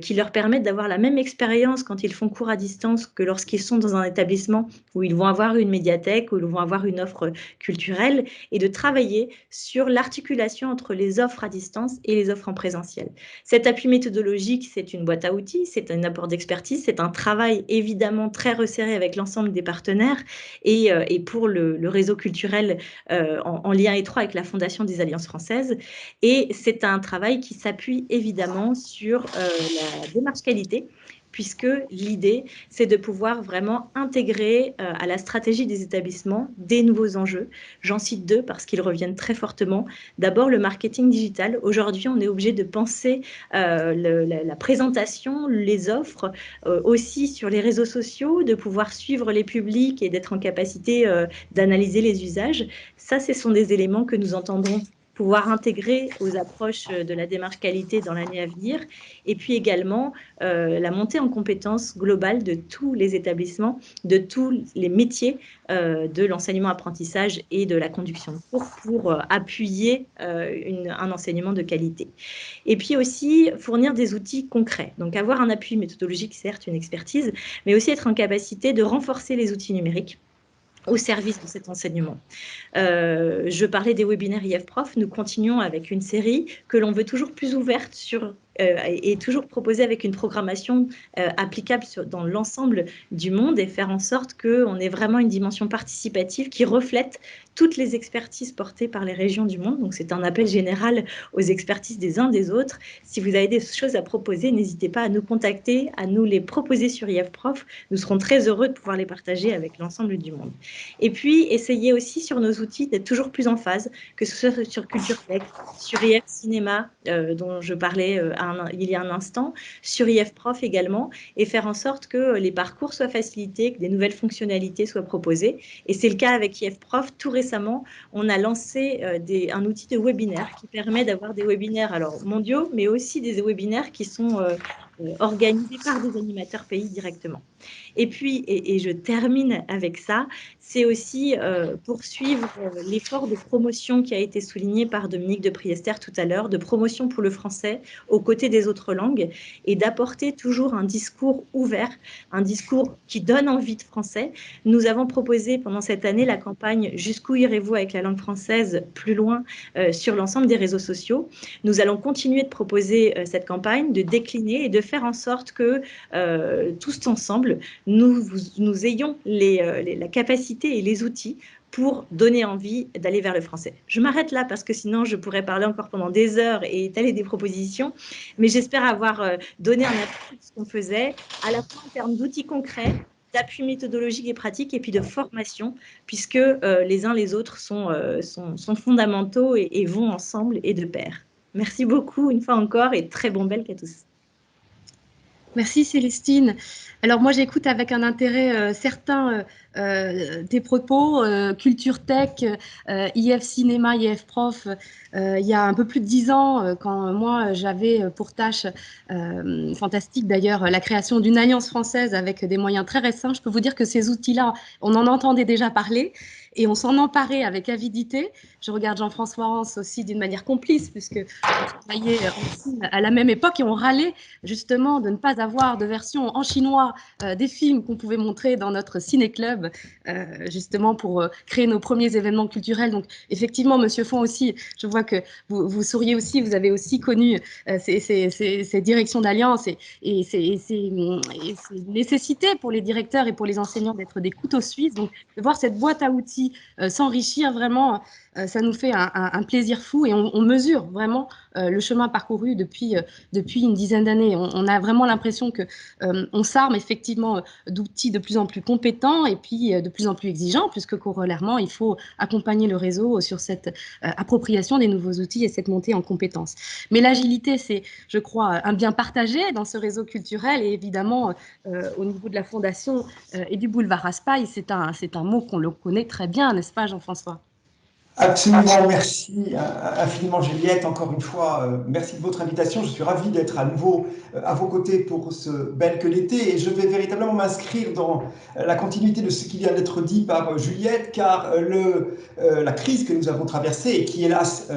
qui leur permettent d'avoir la même expérience quand ils font cours à distance que lorsqu'ils sont dans un établissement où ils vont avoir une médiathèque, où ils vont avoir une offre culturelle, et de travailler sur l'articulation entre les offres à distance et les offres en présentiel. Cet appui méthodologique, c'est une boîte à outils, c'est un apport d'expertise, c'est un travail évidemment très resserré avec l'ensemble des partenaires et pour le réseau culturel en lien étroit avec la Fondation des Alliances françaises. Et c'est un travail qui s'appuie évidemment sur la démarche qualité, puisque l'idée, c'est de pouvoir vraiment intégrer à la stratégie des établissements des nouveaux enjeux. J'en cite deux parce qu'ils reviennent très fortement. D'abord, le marketing digital. Aujourd'hui, on est obligé de penser la présentation, les offres, aussi sur les réseaux sociaux, de pouvoir suivre les publics et d'être en capacité d'analyser les usages. Ça, ce sont des éléments que nous entendrons pouvoir intégrer aux approches de la démarche qualité dans l'année à venir, et puis également la montée en compétences globale de tous les établissements, de tous les métiers de l'enseignement-apprentissage et de la conduction pour appuyer un enseignement de qualité. Et puis aussi fournir des outils concrets, donc avoir un appui méthodologique, certes une expertise, mais aussi être en capacité de renforcer les outils numériques au service de cet enseignement. Je parlais des webinaires IF-Prof, nous continuons avec une série que l'on veut toujours plus ouverte et toujours proposée avec une programmation applicable dans l'ensemble du monde et faire en sorte qu'on ait vraiment une dimension participative qui reflète toutes les expertises portées par les régions du monde. Donc c'est un appel général aux expertises des uns des autres. Si vous avez des choses à proposer, n'hésitez pas à nous contacter, à nous les proposer sur IF-Prof. Nous serons très heureux de pouvoir les partager avec l'ensemble du monde. Et puis, essayer aussi sur nos outils d'être toujours plus en phase, que ce soit sur Culture Tech, sur IF Cinéma, dont je parlais il y a un instant, sur IF-Prof également, et faire en sorte que les parcours soient facilités, que des nouvelles fonctionnalités soient proposées. Et c'est le cas avec IF-Prof. Tout récemment, on a lancé un outil de webinaire qui permet d'avoir des webinaires mondiaux, mais aussi des webinaires qui sont organisés par des animateurs pays directement. Et puis, et je termine avec ça, c'est aussi poursuivre l'effort de promotion qui a été souligné par Dominique de Priester tout à l'heure, de promotion pour le français aux côtés des autres langues, et d'apporter toujours un discours ouvert, un discours qui donne envie de français. Nous avons proposé pendant cette année la campagne « Jusqu'où irez-vous avec la langue française plus loin » sur l'ensemble des réseaux sociaux. Nous allons continuer de proposer cette campagne, de décliner et de faire en sorte que tous ensemble, nous ayons la capacité et les outils pour donner envie d'aller vers le français. Je m'arrête là parce que sinon je pourrais parler encore pendant des heures et étaler des propositions, mais j'espère avoir donné un appui de ce qu'on faisait, à la fois en termes d'outils concrets, d'appui méthodologique et pratique, et puis de formation, puisque les uns les autres sont fondamentaux et vont ensemble et de pair. Merci beaucoup une fois encore et très bon Belk à tous. Merci Célestine. Alors moi j'écoute avec un intérêt certain tes propos, Culture Tech, IF Cinéma, IF Prof. Il y a un peu plus de 10 ans, quand moi j'avais pour tâche, fantastique d'ailleurs, la création d'une alliance française avec des moyens très récents, je peux vous dire que ces outils-là, on en entendait déjà parler et on s'en emparait avec avidité. Je regarde Jean-François Hans aussi d'une manière complice puisque on travaillait à la même époque et on râlait justement de ne pas pas avoir de version en chinois des films qu'on pouvait montrer dans notre ciné-club, justement pour créer nos premiers événements culturels. Donc effectivement, Monsieur Font aussi, je vois que vous souriez aussi, vous avez aussi connu ces directions d'alliance et ces nécessités pour les directeurs et pour les enseignants d'être des couteaux suisses. Donc de voir cette boîte à outils s'enrichir vraiment, ça nous fait un plaisir fou et on mesure vraiment le chemin parcouru depuis une dizaine d'années. On a vraiment l'impression qu'on s'arme effectivement d'outils de plus en plus compétents et puis de plus en plus exigeants, puisque corollairement, il faut accompagner le réseau sur cette appropriation des nouveaux outils et cette montée en compétences. Mais l'agilité, c'est, je crois, un bien partagé dans ce réseau culturel et évidemment, au niveau de la Fondation et du boulevard Raspail, c'est un mot qu'on le connaît très bien, n'est-ce pas, Jean-François ? Absolument, merci infiniment Juliette, encore une fois, merci de votre invitation, je suis ravi d'être à nouveau à vos côtés pour ce bel que l'été et je vais véritablement m'inscrire dans la continuité de ce qui vient d'être dit par Juliette, car la crise que nous avons traversée et qui hélas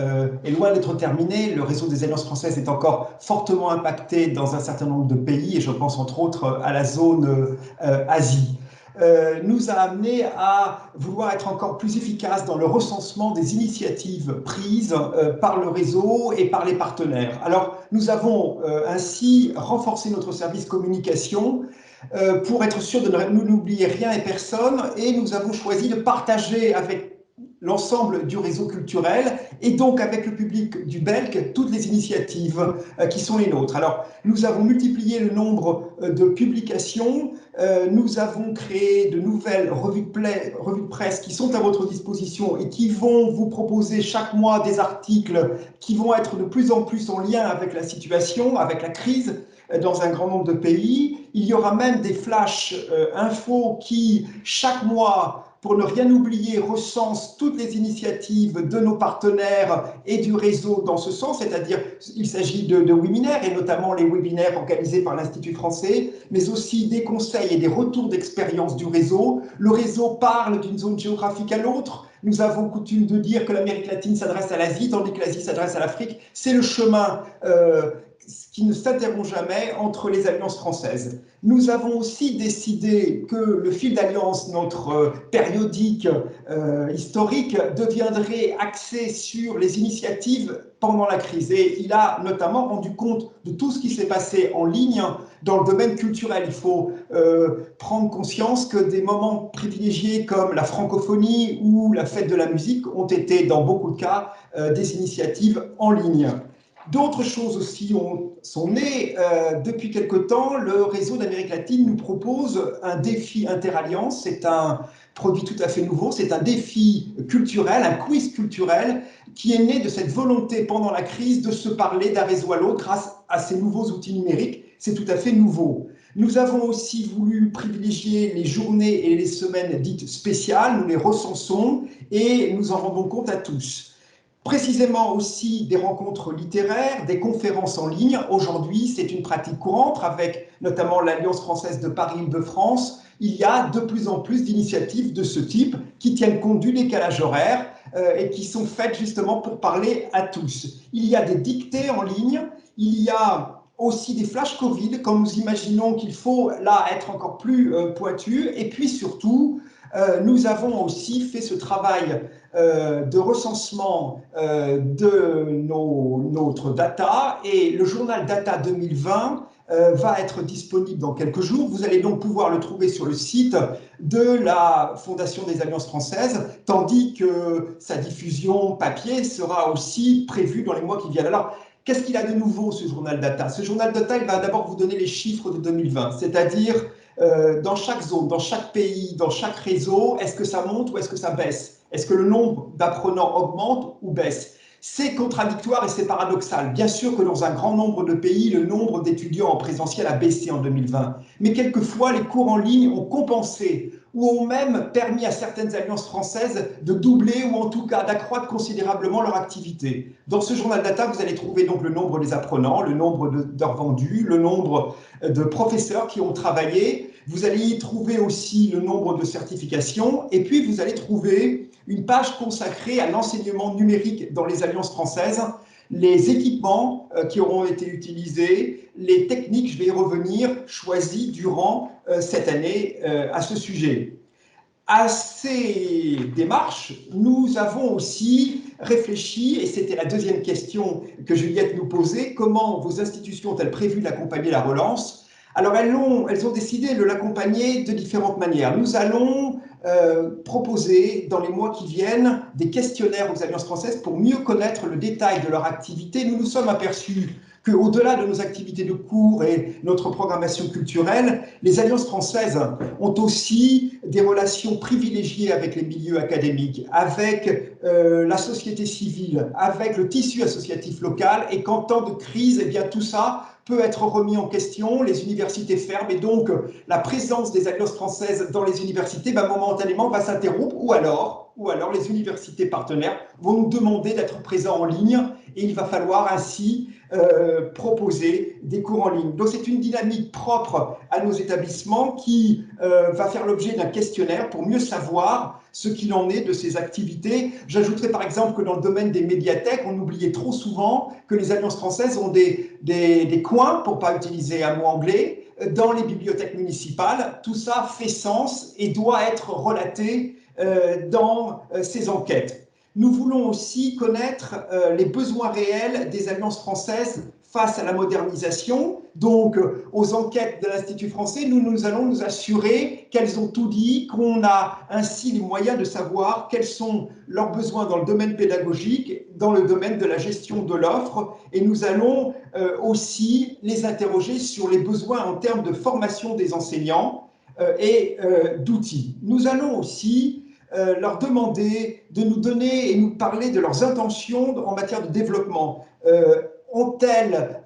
est loin d'être terminée, le réseau des Alliances françaises est encore fortement impacté dans un certain nombre de pays et je pense entre autres à la zone Asie. Nous a amené à vouloir être encore plus efficace dans le recensement des initiatives prises par le réseau et par les partenaires. Alors, nous avons ainsi renforcé notre service communication pour être sûr de n'oublier rien et personne, et nous avons choisi de partager avec l'ensemble du réseau culturel et donc avec le public du BELC toutes les initiatives qui sont les nôtres. Alors, nous avons multiplié le nombre de publications, nous avons créé de nouvelles revues de presse qui sont à votre disposition et qui vont vous proposer chaque mois des articles qui vont être de plus en plus en lien avec la situation, avec la crise dans un grand nombre de pays. Il y aura même des flash infos qui, chaque mois, pour ne rien oublier, recense toutes les initiatives de nos partenaires et du réseau dans ce sens, c'est-à-dire il s'agit de webinaires, et notamment les webinaires organisés par l'Institut français, mais aussi des conseils et des retours d'expérience du réseau. Le réseau parle d'une zone géographique à l'autre. Nous avons coutume de dire que l'Amérique latine s'adresse à l'Asie, tandis que l'Asie s'adresse à l'Afrique. C'est le chemin qui ne s'interrompt jamais entre les alliances françaises. Nous avons aussi décidé que le fil d'alliance, notre périodique historique, deviendrait axé sur les initiatives pendant la crise. Et il a notamment rendu compte de tout ce qui s'est passé en ligne dans le domaine culturel. Il faut prendre conscience que des moments privilégiés comme la francophonie ou la fête de la musique ont été, dans beaucoup de cas, des initiatives en ligne. D'autres choses aussi sont nées. Depuis quelque temps, le réseau d'Amérique latine nous propose un défi interalliance. C'est un produit tout à fait nouveau. C'est un défi culturel, un quiz culturel qui est né de cette volonté pendant la crise de se parler d'un réseau à l'autre grâce à ces nouveaux outils numériques. C'est tout à fait nouveau. Nous avons aussi voulu privilégier les journées et les semaines dites spéciales. Nous les recensons et nous en rendons compte à tous. Précisément aussi des rencontres littéraires, des conférences en ligne. Aujourd'hui, c'est une pratique courante avec notamment l'Alliance française de Paris-Île-de-France. Il y a de plus en plus d'initiatives de ce type qui tiennent compte du décalage horaire et qui sont faites justement pour parler à tous. Il y a des dictées en ligne, il y a aussi des flash Covid quand nous imaginons qu'il faut là être encore plus pointu. Et puis surtout, nous avons aussi fait ce travail de recensement de notre data, et le journal Data 2020 va être disponible dans quelques jours. Vous allez donc pouvoir le trouver sur le site de la Fondation des Alliances françaises, tandis que sa diffusion papier sera aussi prévue dans les mois qui viennent. Alors, qu'est-ce qu'il a de nouveau, ce journal Data? Ce journal Data, il va d'abord vous donner les chiffres de 2020, c'est-à-dire dans chaque zone, dans chaque pays, dans chaque réseau, est-ce que ça monte ou est-ce que ça baisse? Est-ce que le nombre d'apprenants augmente ou baisse? C'est contradictoire et c'est paradoxal. Bien sûr que dans un grand nombre de pays, le nombre d'étudiants en présentiel a baissé en 2020. Mais quelquefois, les cours en ligne ont compensé ou ont même permis à certaines alliances françaises de doubler ou en tout cas d'accroître considérablement leur activité. Dans ce journal Data, vous allez trouver donc le nombre des apprenants, le nombre d'heures vendues, le nombre de professeurs qui ont travaillé. Vous allez y trouver aussi le nombre de certifications et puis vous allez trouver une page consacrée à l'enseignement numérique dans les alliances françaises, les équipements qui auront été utilisés, les techniques, je vais y revenir, choisies durant cette année à ce sujet. À ces démarches, nous avons aussi réfléchi, et c'était la deuxième question que Juliette nous posait, comment vos institutions ont-elles prévu d'accompagner la relance? Alors elles ont décidé de l'accompagner de différentes manières. Nous allons proposer dans les mois qui viennent des questionnaires aux Alliances françaises pour mieux connaître le détail de leur activité. Nous nous sommes aperçus qu'au-delà de nos activités de cours et notre programmation culturelle, les Alliances françaises ont aussi des relations privilégiées avec les milieux académiques, avec la société civile, avec le tissu associatif local, et qu'en temps de crise, eh bien, tout ça peut être remis en question, les universités ferment, et donc la présence des Alliances françaises dans les universités momentanément va s'interrompre, ou alors les universités partenaires vont nous demander d'être présents en ligne, et il va falloir ainsi proposer des cours en ligne. Donc c'est une dynamique propre à nos établissements qui va faire l'objet d'un questionnaire pour mieux savoir ce qu'il en est de ces activités. J'ajouterai par exemple que dans le domaine des médiathèques, on oubliait trop souvent que les Alliances françaises ont des coins, pour ne pas utiliser un mot anglais, dans les bibliothèques municipales. Tout ça fait sens et doit être relaté dans ces enquêtes. Nous voulons aussi connaître les besoins réels des Alliances françaises face à la modernisation. Donc, aux enquêtes de l'Institut français, nous allons nous assurer qu'elles ont tout dit, qu'on a ainsi les moyens de savoir quels sont leurs besoins dans le domaine pédagogique, dans le domaine de la gestion de l'offre, et nous allons aussi les interroger sur les besoins en termes de formation des enseignants et d'outils. Nous allons aussi leur demander de nous donner et nous parler de leurs intentions en matière de développement. Ont-elles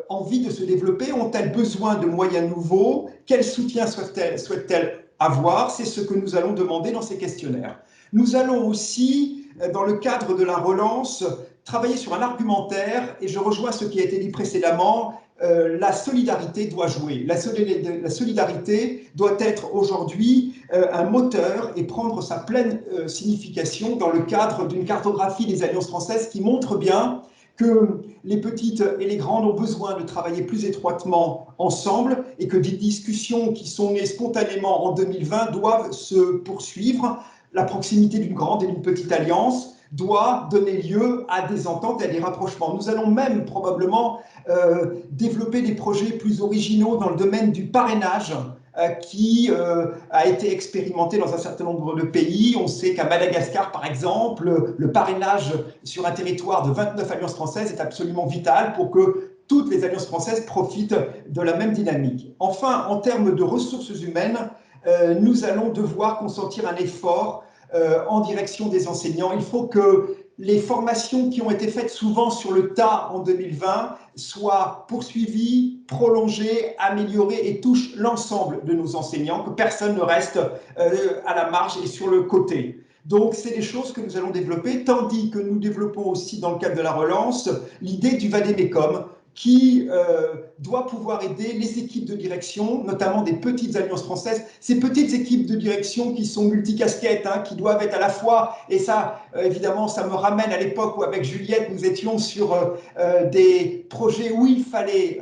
envie de se développer? Ont-elles besoin de moyens nouveaux? Quel soutien souhaitent-elles avoir? C'est ce que nous allons demander dans ces questionnaires. Nous allons aussi, dans le cadre de la relance, travailler sur un argumentaire, et je rejoins ce qui a été dit précédemment. La solidarité doit jouer. La solidarité doit être aujourd'hui un moteur et prendre sa pleine signification dans le cadre d'une cartographie des Alliances françaises qui montre bien que les petites et les grandes ont besoin de travailler plus étroitement ensemble, et que des discussions qui sont nées spontanément en 2020 doivent se poursuivre. La proximité d'une grande et d'une petite alliance doit donner lieu à des ententes et à des rapprochements. Nous allons même probablement développer des projets plus originaux dans le domaine du parrainage qui a été expérimenté dans un certain nombre de pays. On sait qu'à Madagascar, par exemple, le parrainage sur un territoire de 29 alliances françaises est absolument vital pour que toutes les alliances françaises profitent de la même dynamique. Enfin, en termes de ressources humaines, nous allons devoir consentir un effort en direction des enseignants. Il faut que les formations qui ont été faites souvent sur le tas en 2020 soient poursuivies, prolongées, améliorées et touchent l'ensemble de nos enseignants, que personne ne reste à la marge et sur le côté. Donc, c'est des choses que nous allons développer, tandis que nous développons aussi dans le cadre de la relance l'idée du Vademecum, qui doit pouvoir aider les équipes de direction, notamment des petites alliances françaises, ces petites équipes de direction qui sont multicasquettes, qui doivent être à la fois, et ça, évidemment, ça me ramène à l'époque où avec Juliette, nous étions sur des projets où il fallait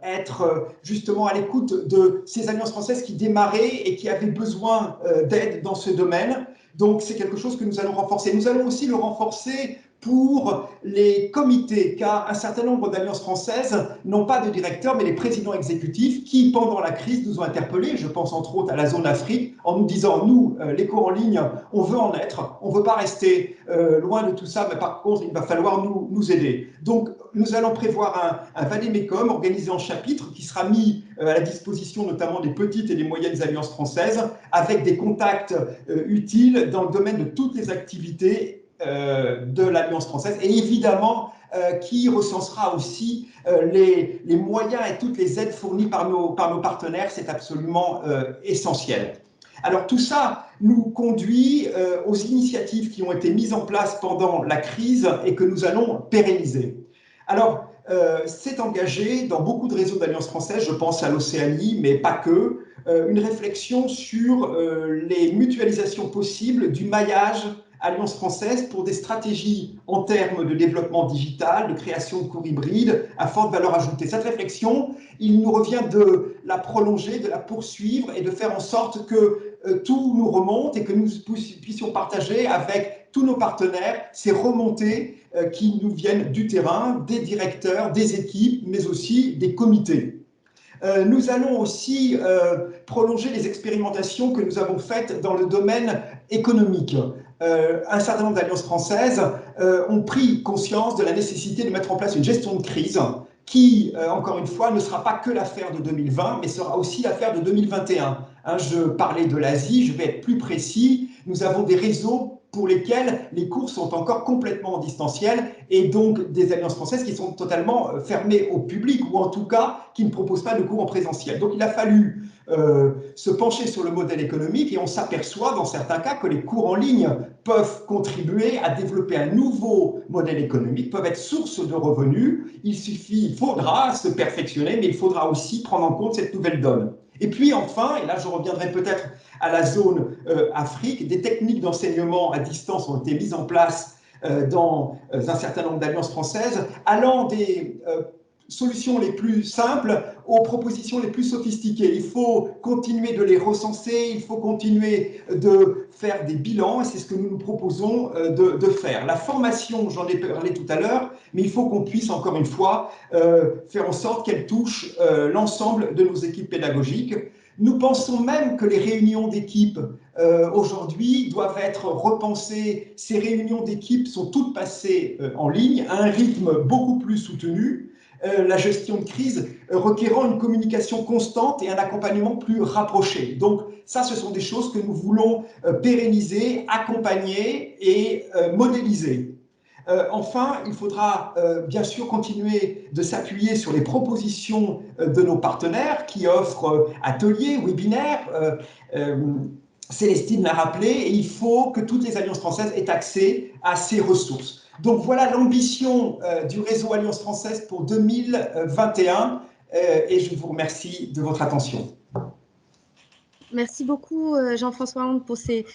être justement à l'écoute de ces alliances françaises qui démarraient et qui avaient besoin d'aide dans ce domaine. Donc, c'est quelque chose que nous allons renforcer. Nous allons aussi le renforcer pour les comités, car un certain nombre d'alliances françaises n'ont pas de directeur, mais les présidents exécutifs qui, pendant la crise, nous ont interpellés. Je pense entre autres à la zone Afrique, en nous disant, nous, les cours en ligne, on veut en être, on ne veut pas rester loin de tout ça, mais par contre, il va falloir nous aider. Donc, nous allons prévoir un Vademecum organisé en chapitres qui sera mis à la disposition notamment des petites et des moyennes alliances françaises, avec des contacts utiles dans le domaine de toutes les activités de l'Alliance française, et évidemment qui recensera aussi les moyens et toutes les aides fournies par nos partenaires. C'est absolument essentiel. Alors tout ça nous conduit aux initiatives qui ont été mises en place pendant la crise et que nous allons pérenniser. Alors c'est engagé dans beaucoup de réseaux d'alliances françaises, je pense à l'Océanie, mais pas que, une réflexion sur les mutualisations possibles du maillage Alliance française pour des stratégies en termes de développement digital, de création de cours hybrides à forte valeur ajoutée. Cette réflexion, il nous revient de la prolonger, de la poursuivre et de faire en sorte que tout nous remonte et que nous puissions partager avec tous nos partenaires ces remontées qui nous viennent du terrain, des directeurs, des équipes, mais aussi des comités. Nous allons aussi prolonger les expérimentations que nous avons faites dans le domaine économique. Un certain nombre d'alliances françaises ont pris conscience de la nécessité de mettre en place une gestion de crise qui, encore une fois, ne sera pas que l'affaire de 2020, mais sera aussi l'affaire de 2021. Je parlais de l'Asie, je vais être plus précis. Nous avons des réseaux pour lesquels les cours sont encore complètement en distanciel et donc des alliances françaises qui sont totalement fermées au public ou en tout cas qui ne proposent pas de cours en présentiel. Donc il a fallu se pencher sur le modèle économique et on s'aperçoit dans certains cas que les cours en ligne peuvent contribuer à développer un nouveau modèle économique, peuvent être source de revenus. Il faudra se perfectionner, mais il faudra aussi prendre en compte cette nouvelle donne. Et puis enfin, et là je reviendrai peut-être à la zone Afrique, des techniques d'enseignement à distance ont été mises en place dans un certain nombre d'alliances françaises, allant des solutions les plus simples aux propositions les plus sophistiquées. Il faut continuer de les recenser, il faut continuer de faire des bilans, et c'est ce que nous nous proposons de faire. La formation, j'en ai parlé tout à l'heure, mais il faut qu'on puisse, encore une fois, faire en sorte qu'elle touche l'ensemble de nos équipes pédagogiques. Nous pensons même que les réunions d'équipe aujourd'hui doivent être repensées. Ces réunions d'équipe sont toutes passées en ligne à un rythme beaucoup plus soutenu. La gestion de crise requérant une communication constante et un accompagnement plus rapproché. Donc ça, ce sont des choses que nous voulons pérenniser, accompagner et modéliser. Enfin, il faudra bien sûr continuer de s'appuyer sur les propositions de nos partenaires qui offrent ateliers, webinaires. Célestine l'a rappelé, et il faut que toutes les alliances françaises aient accès à ces ressources. Donc voilà l'ambition du réseau Alliance française pour 2021 et je vous remercie de votre attention. Merci beaucoup Jean-François Hand pour ces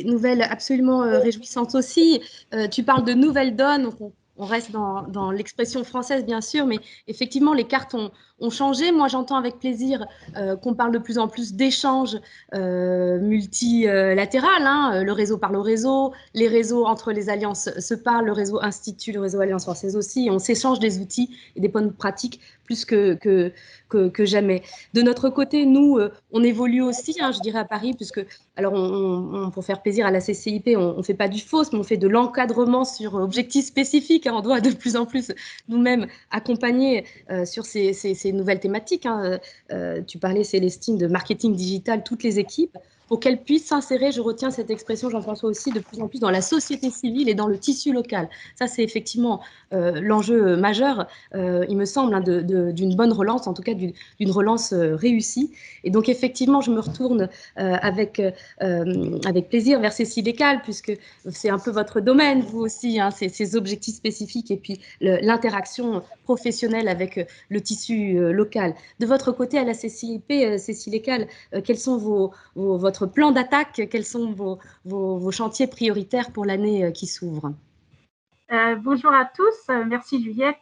nouvelles absolument réjouissantes aussi. Tu parles de nouvelles donnes, donc on reste dans l'expression française bien sûr, mais effectivement les cartes ont changé. Moi j'entends avec plaisir qu'on parle de plus en plus d'échanges multilatéral, le réseau parle au réseau, les réseaux entre les alliances se parlent, le réseau Institut, le réseau Alliance française aussi, et on s'échange des outils et des bonnes pratiques plus que jamais. De notre côté, nous, on évolue aussi, je dirais à Paris, puisque, alors pour faire plaisir à la CCIP, on ne fait pas du FAUST, mais on fait de l'encadrement sur objectifs spécifiques. On doit de plus en plus nous-mêmes accompagner sur ces nouvelles thématiques. Tu parlais, Célestine, de marketing digital, toutes les équipes, pour qu'elles puissent s'insérer, je retiens cette expression, Jean-François aussi, de plus en plus dans la société civile et dans le tissu local. Ça, c'est effectivement l'enjeu majeur, il me semble, d'une bonne relance, en tout cas d'une relance réussie. Et donc, effectivement, je me retourne avec plaisir vers Cécile Eccal, puisque c'est un peu votre domaine, vous aussi, ces objectifs spécifiques et puis l'interaction professionnelle avec le tissu local. De votre côté, à la CCIP, Cécile Eccal, quels sont votre plan d'attaque, quels sont vos chantiers prioritaires pour l'année qui s'ouvre? Bonjour à tous, merci Juliette.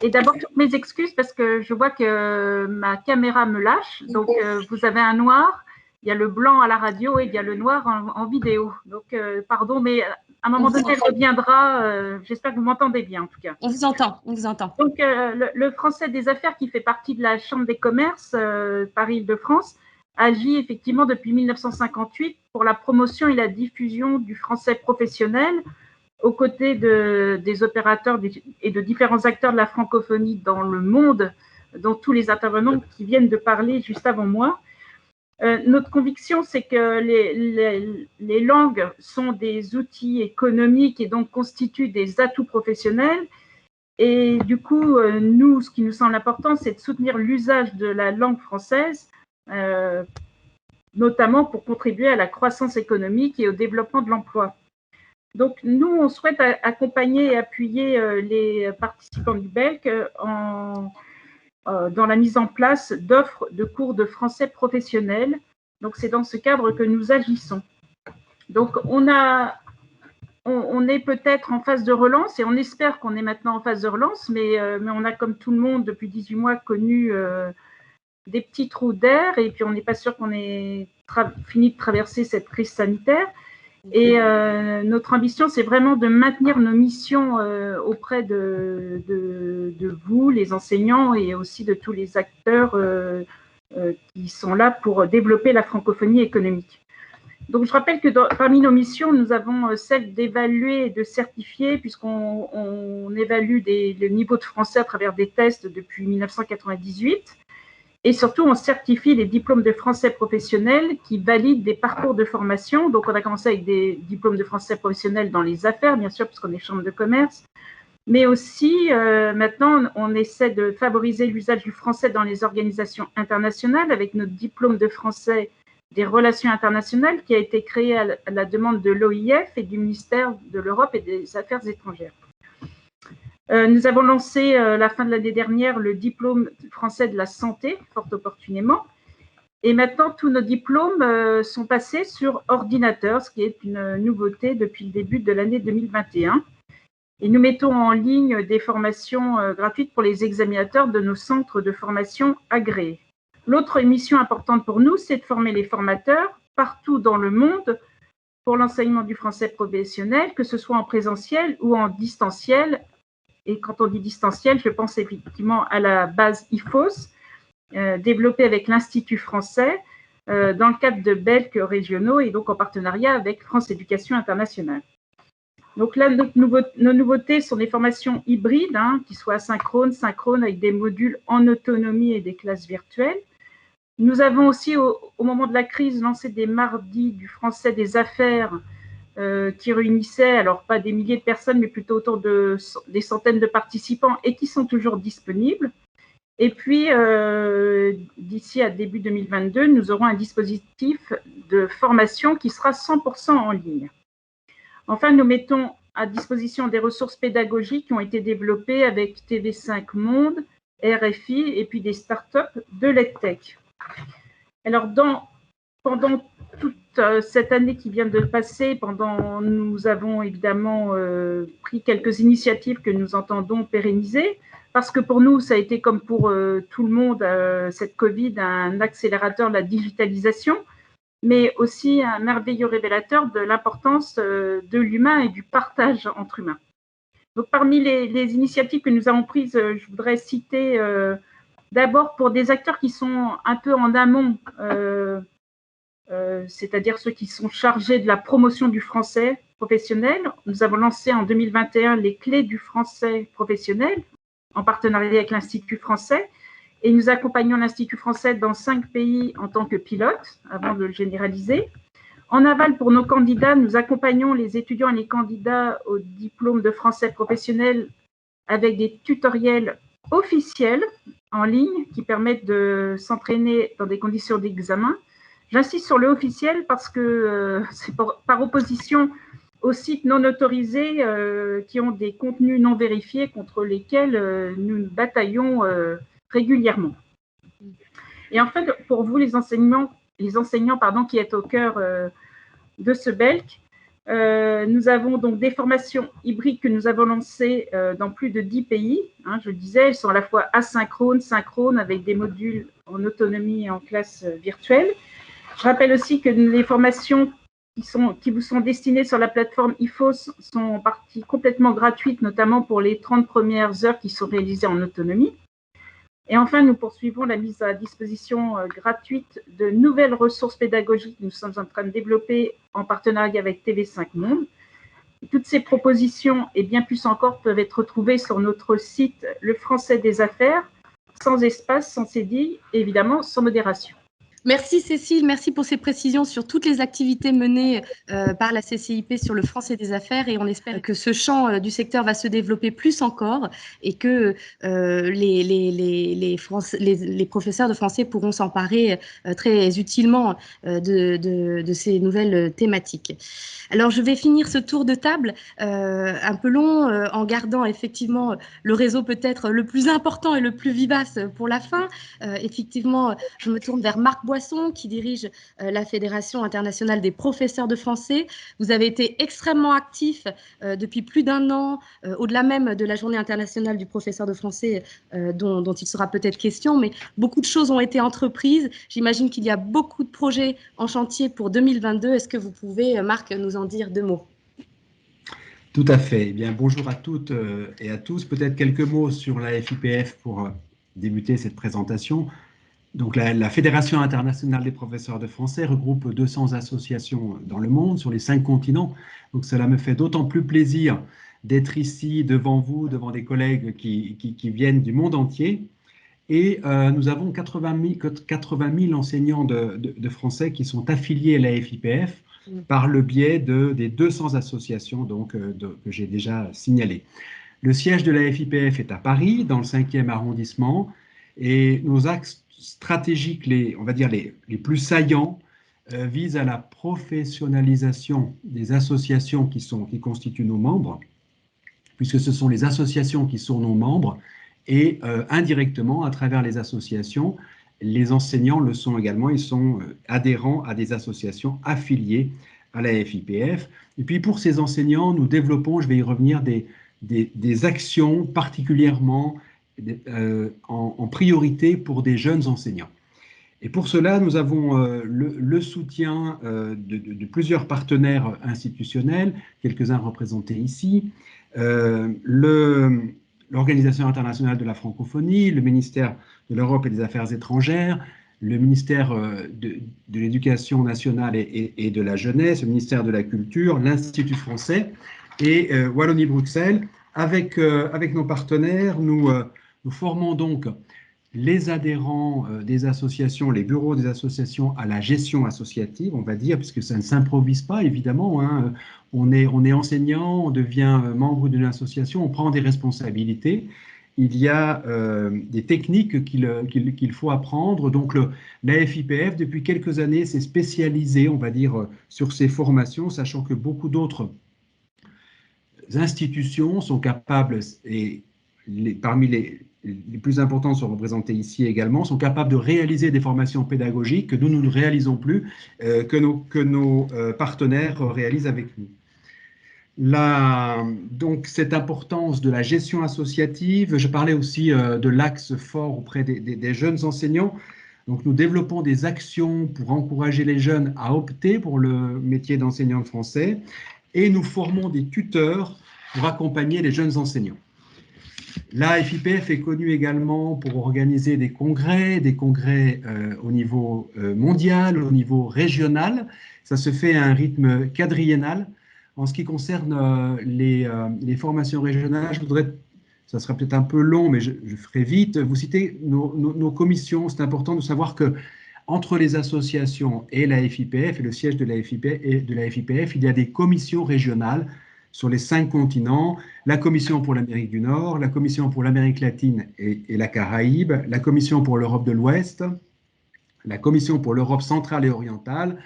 Et d'abord, toutes mes excuses parce que je vois que ma caméra me lâche. Donc, vous avez un noir, il y a le blanc à la radio et il y a le noir en vidéo. Donc, pardon, mais à un moment donné, elle reviendra. J'espère que vous m'entendez bien en tout cas. On vous entend, on vous entend. Donc, le Français des Affaires qui fait partie de la Chambre des commerces Paris-Île-de-France agit effectivement depuis 1958 pour la promotion et la diffusion du français professionnel aux côtés des opérateurs et de différents acteurs de la francophonie dans le monde, dont tous les intervenants qui viennent de parler juste avant moi. Notre conviction, c'est que les langues sont des outils économiques et donc constituent des atouts professionnels. Et du coup, nous, ce qui nous semble important, c'est de soutenir l'usage de la langue française, notamment pour contribuer à la croissance économique et au développement de l'emploi. Donc, nous, on souhaite accompagner et appuyer les participants du BELC dans la mise en place d'offres de cours de français professionnels. Donc, c'est dans ce cadre que nous agissons. Donc, on a on est peut-être en phase de relance et on espère qu'on est maintenant en phase de relance, mais on a, comme tout le monde, depuis 18 mois, connu des petits trous d'air et puis on n'est pas sûr qu'on ait fini de traverser cette crise sanitaire. Et notre ambition, c'est vraiment de maintenir nos missions auprès de vous, les enseignants, et aussi de tous les acteurs qui sont là pour développer la francophonie économique. Donc, je rappelle que parmi nos missions, nous avons celle d'évaluer et de certifier, puisqu'on évalue le niveau de français à travers des tests depuis 1998. Et surtout, on certifie les diplômes de français professionnels qui valident des parcours de formation. Donc, on a commencé avec des diplômes de français professionnels dans les affaires, bien sûr, puisqu'on est chambre de commerce. Mais aussi, maintenant, on essaie de favoriser l'usage du français dans les organisations internationales avec notre diplôme de français des relations internationales qui a été créé à la demande de l'OIF et du ministère de l'Europe et des Affaires étrangères. Nous avons lancé la fin de l'année dernière le diplôme français de la santé, fort opportunément. Et maintenant, tous nos diplômes sont passés sur ordinateur, ce qui est une nouveauté depuis le début de l'année 2021. Et nous mettons en ligne des formations gratuites pour les examinateurs de nos centres de formation agréés. L'autre mission importante pour nous, c'est de former les formateurs partout dans le monde pour l'enseignement du français professionnel, que ce soit en présentiel ou en distanciel. Et quand on dit distanciel, je pense effectivement à la base IFOS, développée avec l'Institut français dans le cadre de BELC régionaux et donc en partenariat avec France Éducation Internationale. Donc là, nos nouveautés sont des formations hybrides, qui soient asynchrones, synchrones, avec des modules en autonomie et des classes virtuelles. Nous avons aussi, au moment de la crise, lancé des mardis du français des affaires qui réunissaient, alors pas des milliers de personnes, mais plutôt autour des centaines de participants et qui sont toujours disponibles. Et puis, d'ici à début 2022, nous aurons un dispositif de formation qui sera 100% en ligne. Enfin, nous mettons à disposition des ressources pédagogiques qui ont été développées avec TV5 Monde, RFI et puis des startups de l'EdTech. Alors, pendant toute cette année qui vient de passer, nous avons évidemment pris quelques initiatives que nous entendons pérenniser, parce que pour nous, ça a été comme pour tout le monde, cette Covid, un accélérateur de la digitalisation, mais aussi un merveilleux révélateur de l'importance de l'humain et du partage entre humains. Donc, parmi les initiatives que nous avons prises, je voudrais citer d'abord pour des acteurs qui sont un peu en amont, c'est-à-dire ceux qui sont chargés de la promotion du français professionnel. Nous avons lancé en 2021 les clés du français professionnel en partenariat avec l'Institut français. Et nous accompagnons l'Institut français dans 5 pays en tant que pilote, avant de le généraliser. En aval, pour nos candidats, nous accompagnons les étudiants et les candidats au diplôme de français professionnel avec des tutoriels officiels en ligne qui permettent de s'entraîner dans des conditions d'examen. J'insiste sur le officiel parce que c'est par opposition aux sites non autorisés qui ont des contenus non vérifiés contre lesquels nous bataillons régulièrement. Et en fait, pour vous, les enseignants qui êtes au cœur de ce BELC, nous avons donc des formations hybrides que nous avons lancées dans plus de 10 pays. Je le disais, elles sont à la fois asynchrones, synchrones, avec des modules en autonomie et en classe virtuelle. Je rappelle aussi que les formations qui vous sont destinées sur la plateforme IFOS sont en partie complètement gratuites, notamment pour les 30 premières heures qui sont réalisées en autonomie. Et enfin, nous poursuivons la mise à disposition gratuite de nouvelles ressources pédagogiques que nous sommes en train de développer en partenariat avec TV5 Monde. Toutes ces propositions et bien plus encore peuvent être retrouvées sur notre site Le Français des Affaires, sans espace, sans cédille, et évidemment sans modération. Merci Cécile, merci pour ces précisions sur toutes les activités menées par la CCIP sur le français des affaires, et on espère que ce champ du secteur va se développer plus encore et que les professeurs de français pourront s'emparer très utilement de ces nouvelles thématiques. Alors je vais finir ce tour de table un peu long en gardant effectivement le réseau peut-être le plus important et le plus vivace pour la fin. Effectivement, je me tourne vers Marc Boisson, qui dirige la Fédération internationale des professeurs de français. Vous avez été extrêmement actif depuis plus d'1 an, au-delà même de la Journée internationale du professeur de français dont il sera peut-être question, mais beaucoup de choses ont été entreprises. J'imagine qu'il y a beaucoup de projets en chantier pour 2022. Est-ce que vous pouvez, Marc, nous en dire 2 mots? Tout à fait. Eh bien, bonjour à toutes et à tous. Peut-être quelques mots sur la FIPF pour débuter cette présentation. Donc, la Fédération internationale des professeurs de français regroupe 200 associations dans le monde, sur les 5 continents. Donc, cela me fait d'autant plus plaisir d'être ici devant vous, devant des collègues qui viennent du monde entier. Et nous avons 80 000 enseignants de français qui sont affiliés à la FIPF par le biais des 200 associations que j'ai déjà signalées. Le siège de la FIPF est à Paris, dans le 5e arrondissement, et nos axes stratégiques, on va dire les plus saillants, visent à la professionnalisation des associations qui constituent nos membres, puisque ce sont les associations qui sont nos membres, et indirectement, à travers les associations, les enseignants le sont également, ils sont adhérents à des associations affiliées à la FIPF. Et puis pour ces enseignants, nous développons, je vais y revenir, des actions particulièrement en priorité pour des jeunes enseignants. Et pour cela, nous avons le soutien de plusieurs partenaires institutionnels, quelques-uns représentés ici, l'Organisation internationale de la francophonie, le ministère de l'Europe et des Affaires étrangères, le ministère de l'Éducation nationale et de la jeunesse, le ministère de la Culture, l'Institut français et Wallonie-Bruxelles. Avec nos partenaires, nous formons donc les adhérents des associations, les bureaux des associations à la gestion associative, on va dire, puisque ça ne s'improvise pas, évidemment. Hein. On est enseignant, on devient membre d'une association, on prend des responsabilités. Il y a des techniques qu'il faut apprendre. Donc, la FIPF, depuis quelques années, s'est spécialisée, on va dire, sur ces formations, sachant que beaucoup d'autres institutions sont capables, et parmi les plus importants sont représentés ici également, sont capables de réaliser des formations pédagogiques que nous ne réalisons plus, que nos partenaires réalisent avec nous. Donc, cette importance de la gestion associative, je parlais aussi de l'axe fort auprès des jeunes enseignants. Donc, nous développons des actions pour encourager les jeunes à opter pour le métier d'enseignant de français et nous formons des tuteurs pour accompagner les jeunes enseignants. La FIPF est connue également pour organiser des congrès au niveau mondial, au niveau régional. Ça se fait à un rythme quadriennal. En ce qui concerne les formations régionales, ça sera peut-être un peu long, mais je ferai vite. Vous citez nos commissions. C'est important de savoir que entre les associations et la FIPF et le siège de la FIPF, il y a des commissions régionales sur les 5 continents, la Commission pour l'Amérique du Nord, la Commission pour l'Amérique latine et la Caraïbe, la Commission pour l'Europe de l'Ouest, la Commission pour l'Europe centrale et orientale,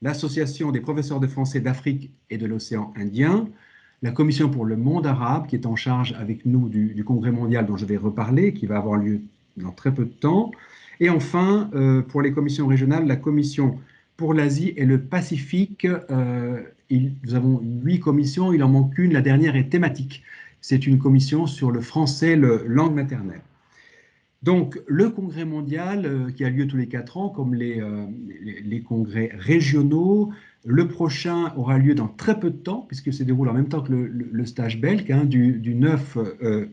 l'Association des professeurs de français d'Afrique et de l'océan Indien, la Commission pour le monde arabe, qui est en charge avec nous du Congrès mondial dont je vais reparler, qui va avoir lieu dans très peu de temps, et enfin, pour les commissions régionales, la Commission pour l'Asie et le Pacifique. Nous avons 8 commissions, il en manque une, la dernière est thématique. C'est une commission sur le français, langue maternelle. Donc, le congrès mondial qui a lieu tous les 4 ans, comme les congrès régionaux, le prochain aura lieu dans très peu de temps, puisque se déroule en même temps que le stage belge, hein, du 9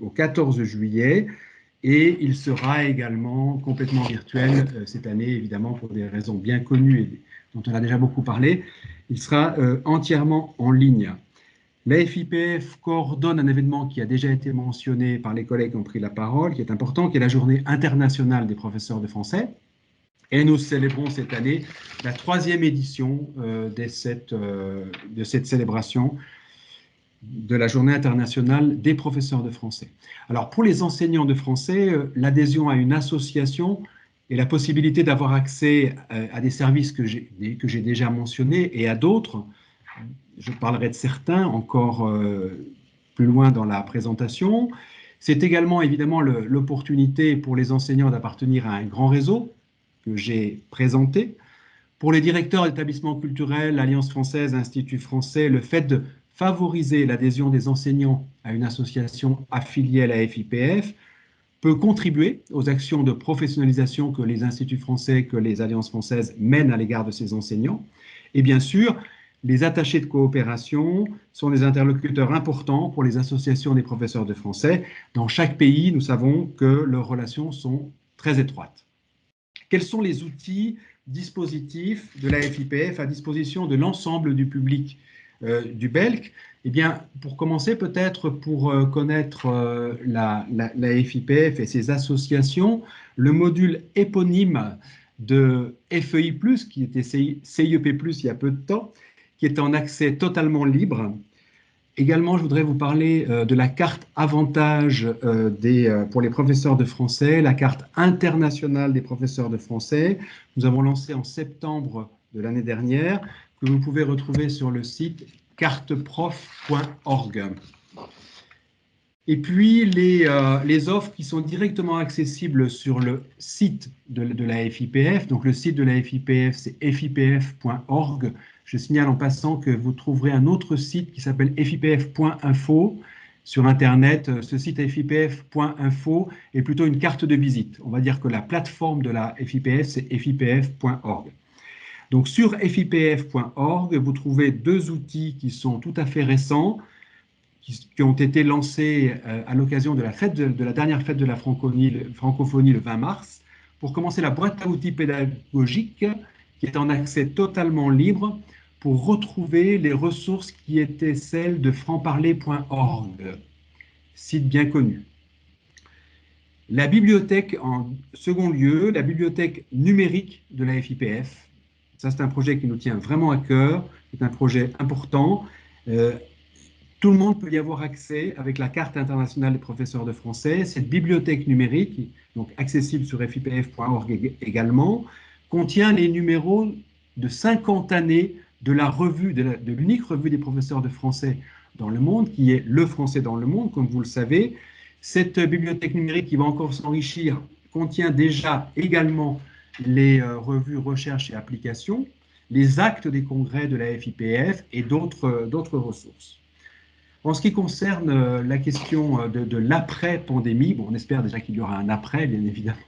au 14 juillet, et il sera également complètement virtuel cette année, évidemment, pour des raisons bien connues et dont on a déjà beaucoup parlé. Il sera entièrement en ligne. La FIPF coordonne un événement qui a déjà été mentionné par les collègues qui ont pris la parole, qui est important, qui est la Journée internationale des professeurs de français. Et nous célébrons cette année la 3e édition de cette célébration de la Journée internationale des professeurs de français. Alors, pour les enseignants de français, l'adhésion à une association et la possibilité d'avoir accès à des services que j'ai déjà mentionnés et à d'autres, je parlerai de certains encore plus loin dans la présentation. C'est également évidemment l'opportunité pour les enseignants d'appartenir à un grand réseau que j'ai présentés. Pour les directeurs d'établissements culturels, l'Alliance française, l'Institut français, le fait de favoriser l'adhésion des enseignants à une association affiliée à la FIPF peut contribuer aux actions de professionnalisation que les instituts français, que les alliances françaises mènent à l'égard de ces enseignants. Et bien sûr, les attachés de coopération sont des interlocuteurs importants pour les associations des professeurs de français. Dans chaque pays, nous savons que leurs relations sont très étroites. Quels sont les outils, dispositifs de la FIPF à disposition de l'ensemble du public du BELC? Eh bien, pour commencer, peut-être pour connaître la FIPF et ses associations, le module éponyme de FEI+, qui était CIEP+, il y a peu de temps, qui est en accès totalement libre. Également, je voudrais vous parler de la carte avantage pour les professeurs de français, la carte internationale des professeurs de français. Nous avons lancé en septembre de l'année dernière, que vous pouvez retrouver sur le site carteprof.org. Et puis, les offres qui sont directement accessibles sur le site de la FIPF. Donc, le site de la FIPF, c'est fipf.org. Je signale en passant que vous trouverez un autre site qui s'appelle fipf.info sur Internet. Ce site fipf.info est plutôt une carte de visite. On va dire que la plateforme de la FIPF, c'est fipf.org. Donc, sur fipf.org, vous trouvez deux outils qui sont tout à fait récents, qui ont été lancés à l'occasion de la dernière fête de la francophonie le 20 mars. Pour commencer, la boîte à outils pédagogique, qui est en accès totalement libre, pour retrouver les ressources qui étaient celles de francparler.org, site bien connu. La bibliothèque, en second lieu, la bibliothèque numérique de la FIPF. Ça, c'est un projet qui nous tient vraiment à cœur, c'est un projet important. Tout le monde peut y avoir accès avec la carte internationale des professeurs de français. Cette bibliothèque numérique, donc accessible sur fipf.org également, contient les numéros de 50 années de la revue, de l'unique revue des professeurs de français dans le monde, qui est Le Français dans le monde, comme vous le savez. Cette bibliothèque numérique qui va encore s'enrichir contient déjà également les revues recherche et application, les actes des congrès de la FIPF et d'autres ressources. En ce qui concerne la question de l'après-pandémie, bon, on espère déjà qu'il y aura un après, bien évidemment,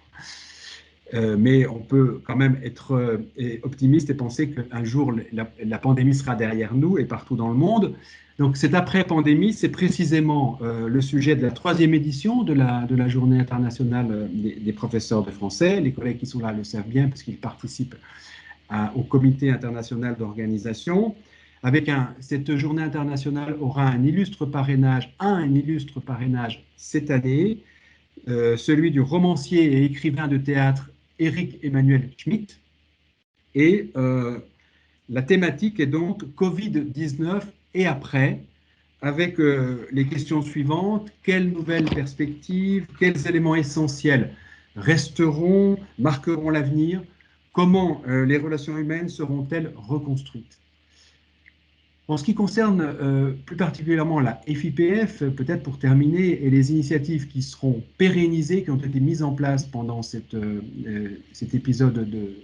mais on peut quand même être optimiste et penser qu'un jour, la pandémie sera derrière nous et partout dans le monde. Donc, cette après-pandémie, c'est précisément le sujet de la 3e édition de la Journée internationale des professeurs de français. Les collègues qui sont là le savent bien parce qu'ils participent au comité international d'organisation. Cette journée internationale aura un illustre parrainage cette année, celui du romancier et écrivain de théâtre Éric Emmanuel Schmitt. Et la thématique est donc Covid-19 et après, avec les questions suivantes: quelles nouvelles perspectives, quels éléments essentiels resteront, marqueront l'avenir, comment les relations humaines seront-elles reconstruites? En ce qui concerne plus particulièrement la FIPF, peut-être pour terminer, et les initiatives qui seront pérennisées, qui ont été mises en place pendant cet épisode de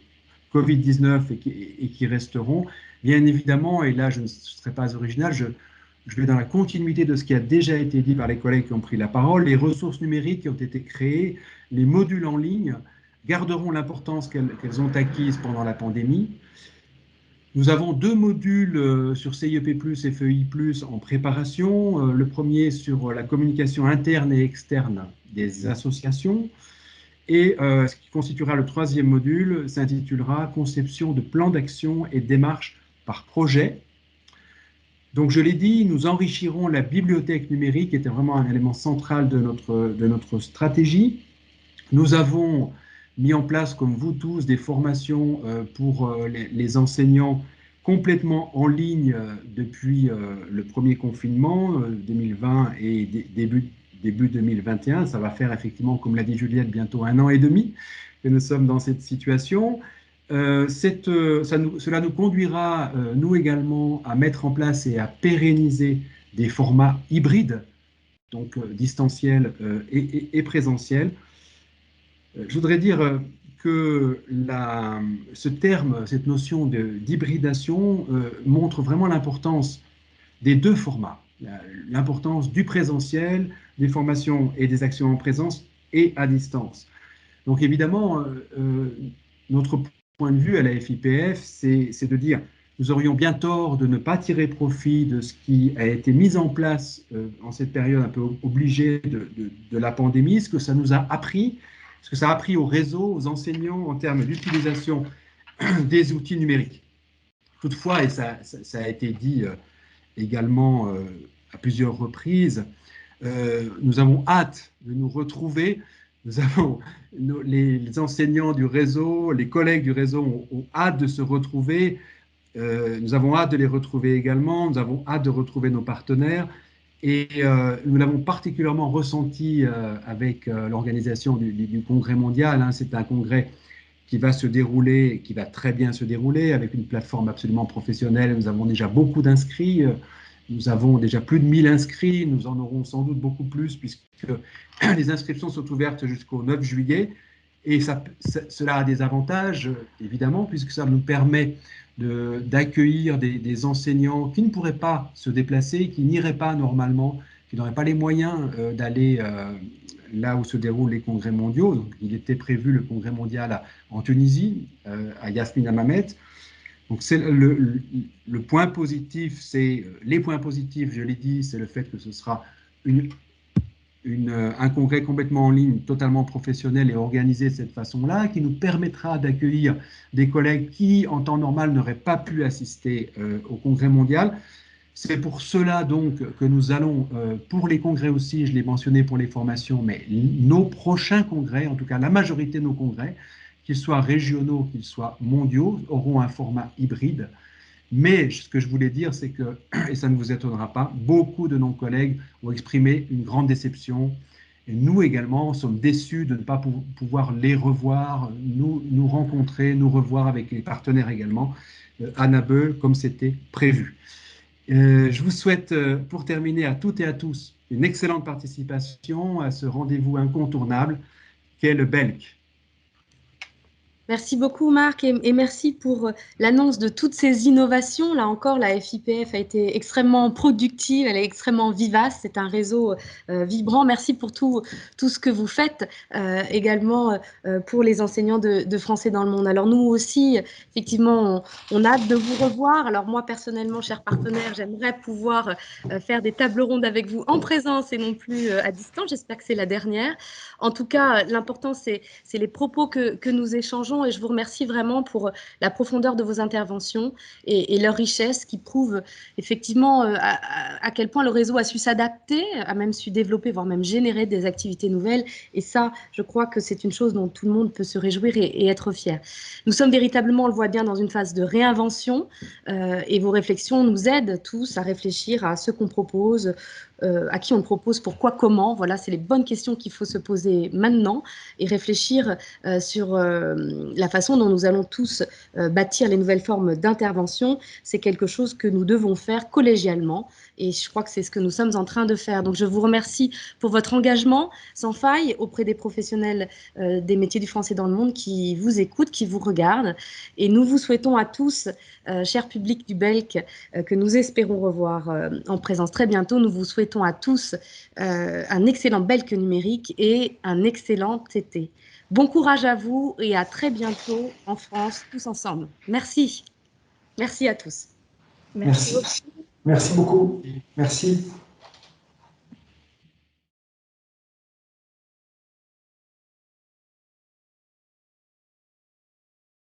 Covid-19 et qui resteront, bien évidemment, et là je ne serai pas original, je vais dans la continuité de ce qui a déjà été dit par les collègues qui ont pris la parole. Les ressources numériques qui ont été créées, les modules en ligne garderont l'importance qu'elles ont acquise pendant la pandémie. Nous avons 2 modules sur CIEP+, et FEI+, en préparation. Le premier sur la communication interne et externe des associations. Et ce qui constituera le 3e module s'intitulera « Conception de plans d'action et démarches par projet ». Donc, je l'ai dit, nous enrichirons la bibliothèque numérique, qui était vraiment un élément central de notre stratégie. Nous avons mis en place, comme vous tous, des formations pour les enseignants complètement en ligne depuis le premier confinement, 2020 et début 2021. Ça va faire effectivement, comme l'a dit Juliette, bientôt 1 an et demi que nous sommes dans cette situation. Cela nous conduira, nous également, à mettre en place et à pérenniser des formats hybrides, donc distanciels et présentiels. Je voudrais dire que ce terme, cette notion d'hybridation montre vraiment l'importance des deux formats, l'importance du présentiel, des formations et des actions en présence et à distance. Donc évidemment, notre point de vue à la FIPF, c'est de dire nous aurions bien tort de ne pas tirer profit de ce qui a été mis en place en cette période un peu obligée de la pandémie, ce que ça nous a appris, ce que ça a appris au réseau, aux enseignants en termes d'utilisation des outils numériques. Toutefois, et ça a été dit également à plusieurs reprises, nous avons hâte de nous retrouver. Nous avons, les enseignants du réseau, les collègues du réseau ont hâte de se retrouver. Nous avons hâte de les retrouver également. Nous avons hâte de retrouver nos partenaires. Et nous l'avons particulièrement ressenti avec l'organisation du Congrès mondial. Hein. C'est un congrès qui va se dérouler, qui va très bien se dérouler, avec une plateforme absolument professionnelle. Nous avons déjà beaucoup d'inscrits. Nous avons déjà plus de 1000 inscrits. Nous en aurons sans doute beaucoup plus, puisque les inscriptions sont ouvertes jusqu'au 9 juillet. Et cela a des avantages, évidemment, puisque ça nous permet d'accueillir des enseignants qui ne pourraient pas se déplacer, qui n'iraient pas normalement, qui n'auraient pas les moyens d'aller là où se déroulent les congrès mondiaux. Donc, il était prévu le congrès mondial en Tunisie, à Yasmine Hammamet. Donc, c'est le point positif, les points positifs, je l'ai dit, c'est le fait que ce sera un congrès complètement en ligne, totalement professionnel et organisé de cette façon-là, qui nous permettra d'accueillir des collègues qui, en temps normal, n'auraient pas pu assister au congrès mondial. C'est pour cela donc que nous allons, pour les congrès aussi, je l'ai mentionné pour les formations, mais nos prochains congrès, en tout cas la majorité de nos congrès, qu'ils soient régionaux, qu'ils soient mondiaux, auront un format hybride. Mais ce que je voulais dire, c'est que, et ça ne vous étonnera pas, beaucoup de nos collègues ont exprimé une grande déception. Et nous également sommes déçus de ne pas pouvoir les revoir, nous rencontrer, nous revoir avec les partenaires également, à Nabeul, comme c'était prévu. Je vous souhaite, pour terminer, à toutes et à tous, une excellente participation à ce rendez-vous incontournable qu'est le BELC. Merci beaucoup Marc et merci pour l'annonce de toutes ces innovations. Là encore, la FIPF a été extrêmement productive, elle est extrêmement vivace, c'est un réseau vibrant. Merci pour tout ce que vous faites, également pour les enseignants de français dans le monde. Alors nous aussi, effectivement, on a hâte de vous revoir. Alors moi, personnellement, chers partenaires, j'aimerais pouvoir faire des tables rondes avec vous en présence et non plus à distance. J'espère que c'est la dernière. En tout cas, l'important, c'est les propos que nous échangeons. Et je vous remercie vraiment pour la profondeur de vos interventions et leur richesse qui prouve effectivement à quel point le réseau a su s'adapter, a même su développer, voire même générer des activités nouvelles. Et ça, je crois que c'est une chose dont tout le monde peut se réjouir et être fier. Nous sommes véritablement, on le voit bien, dans une phase de réinvention et vos réflexions nous aident tous à réfléchir à ce qu'on propose, à qui on le propose, pourquoi, comment. Voilà, c'est les bonnes questions qu'il faut se poser maintenant et réfléchir sur la façon dont nous allons tous bâtir les nouvelles formes d'intervention. C'est quelque chose que nous devons faire collégialement et je crois que c'est ce que nous sommes en train de faire. Donc je vous remercie pour votre engagement sans faille auprès des professionnels des métiers du français dans le monde qui vous écoutent, qui vous regardent. Et nous vous souhaitons à tous, cher public du BELC, que nous espérons revoir en présence très bientôt. Nous vous souhaitons à tous un excellent BELC numérique et un excellent été. Bon courage à vous et à très bientôt en France, tous ensemble. Merci. Merci à tous. Merci. Merci beaucoup. Merci.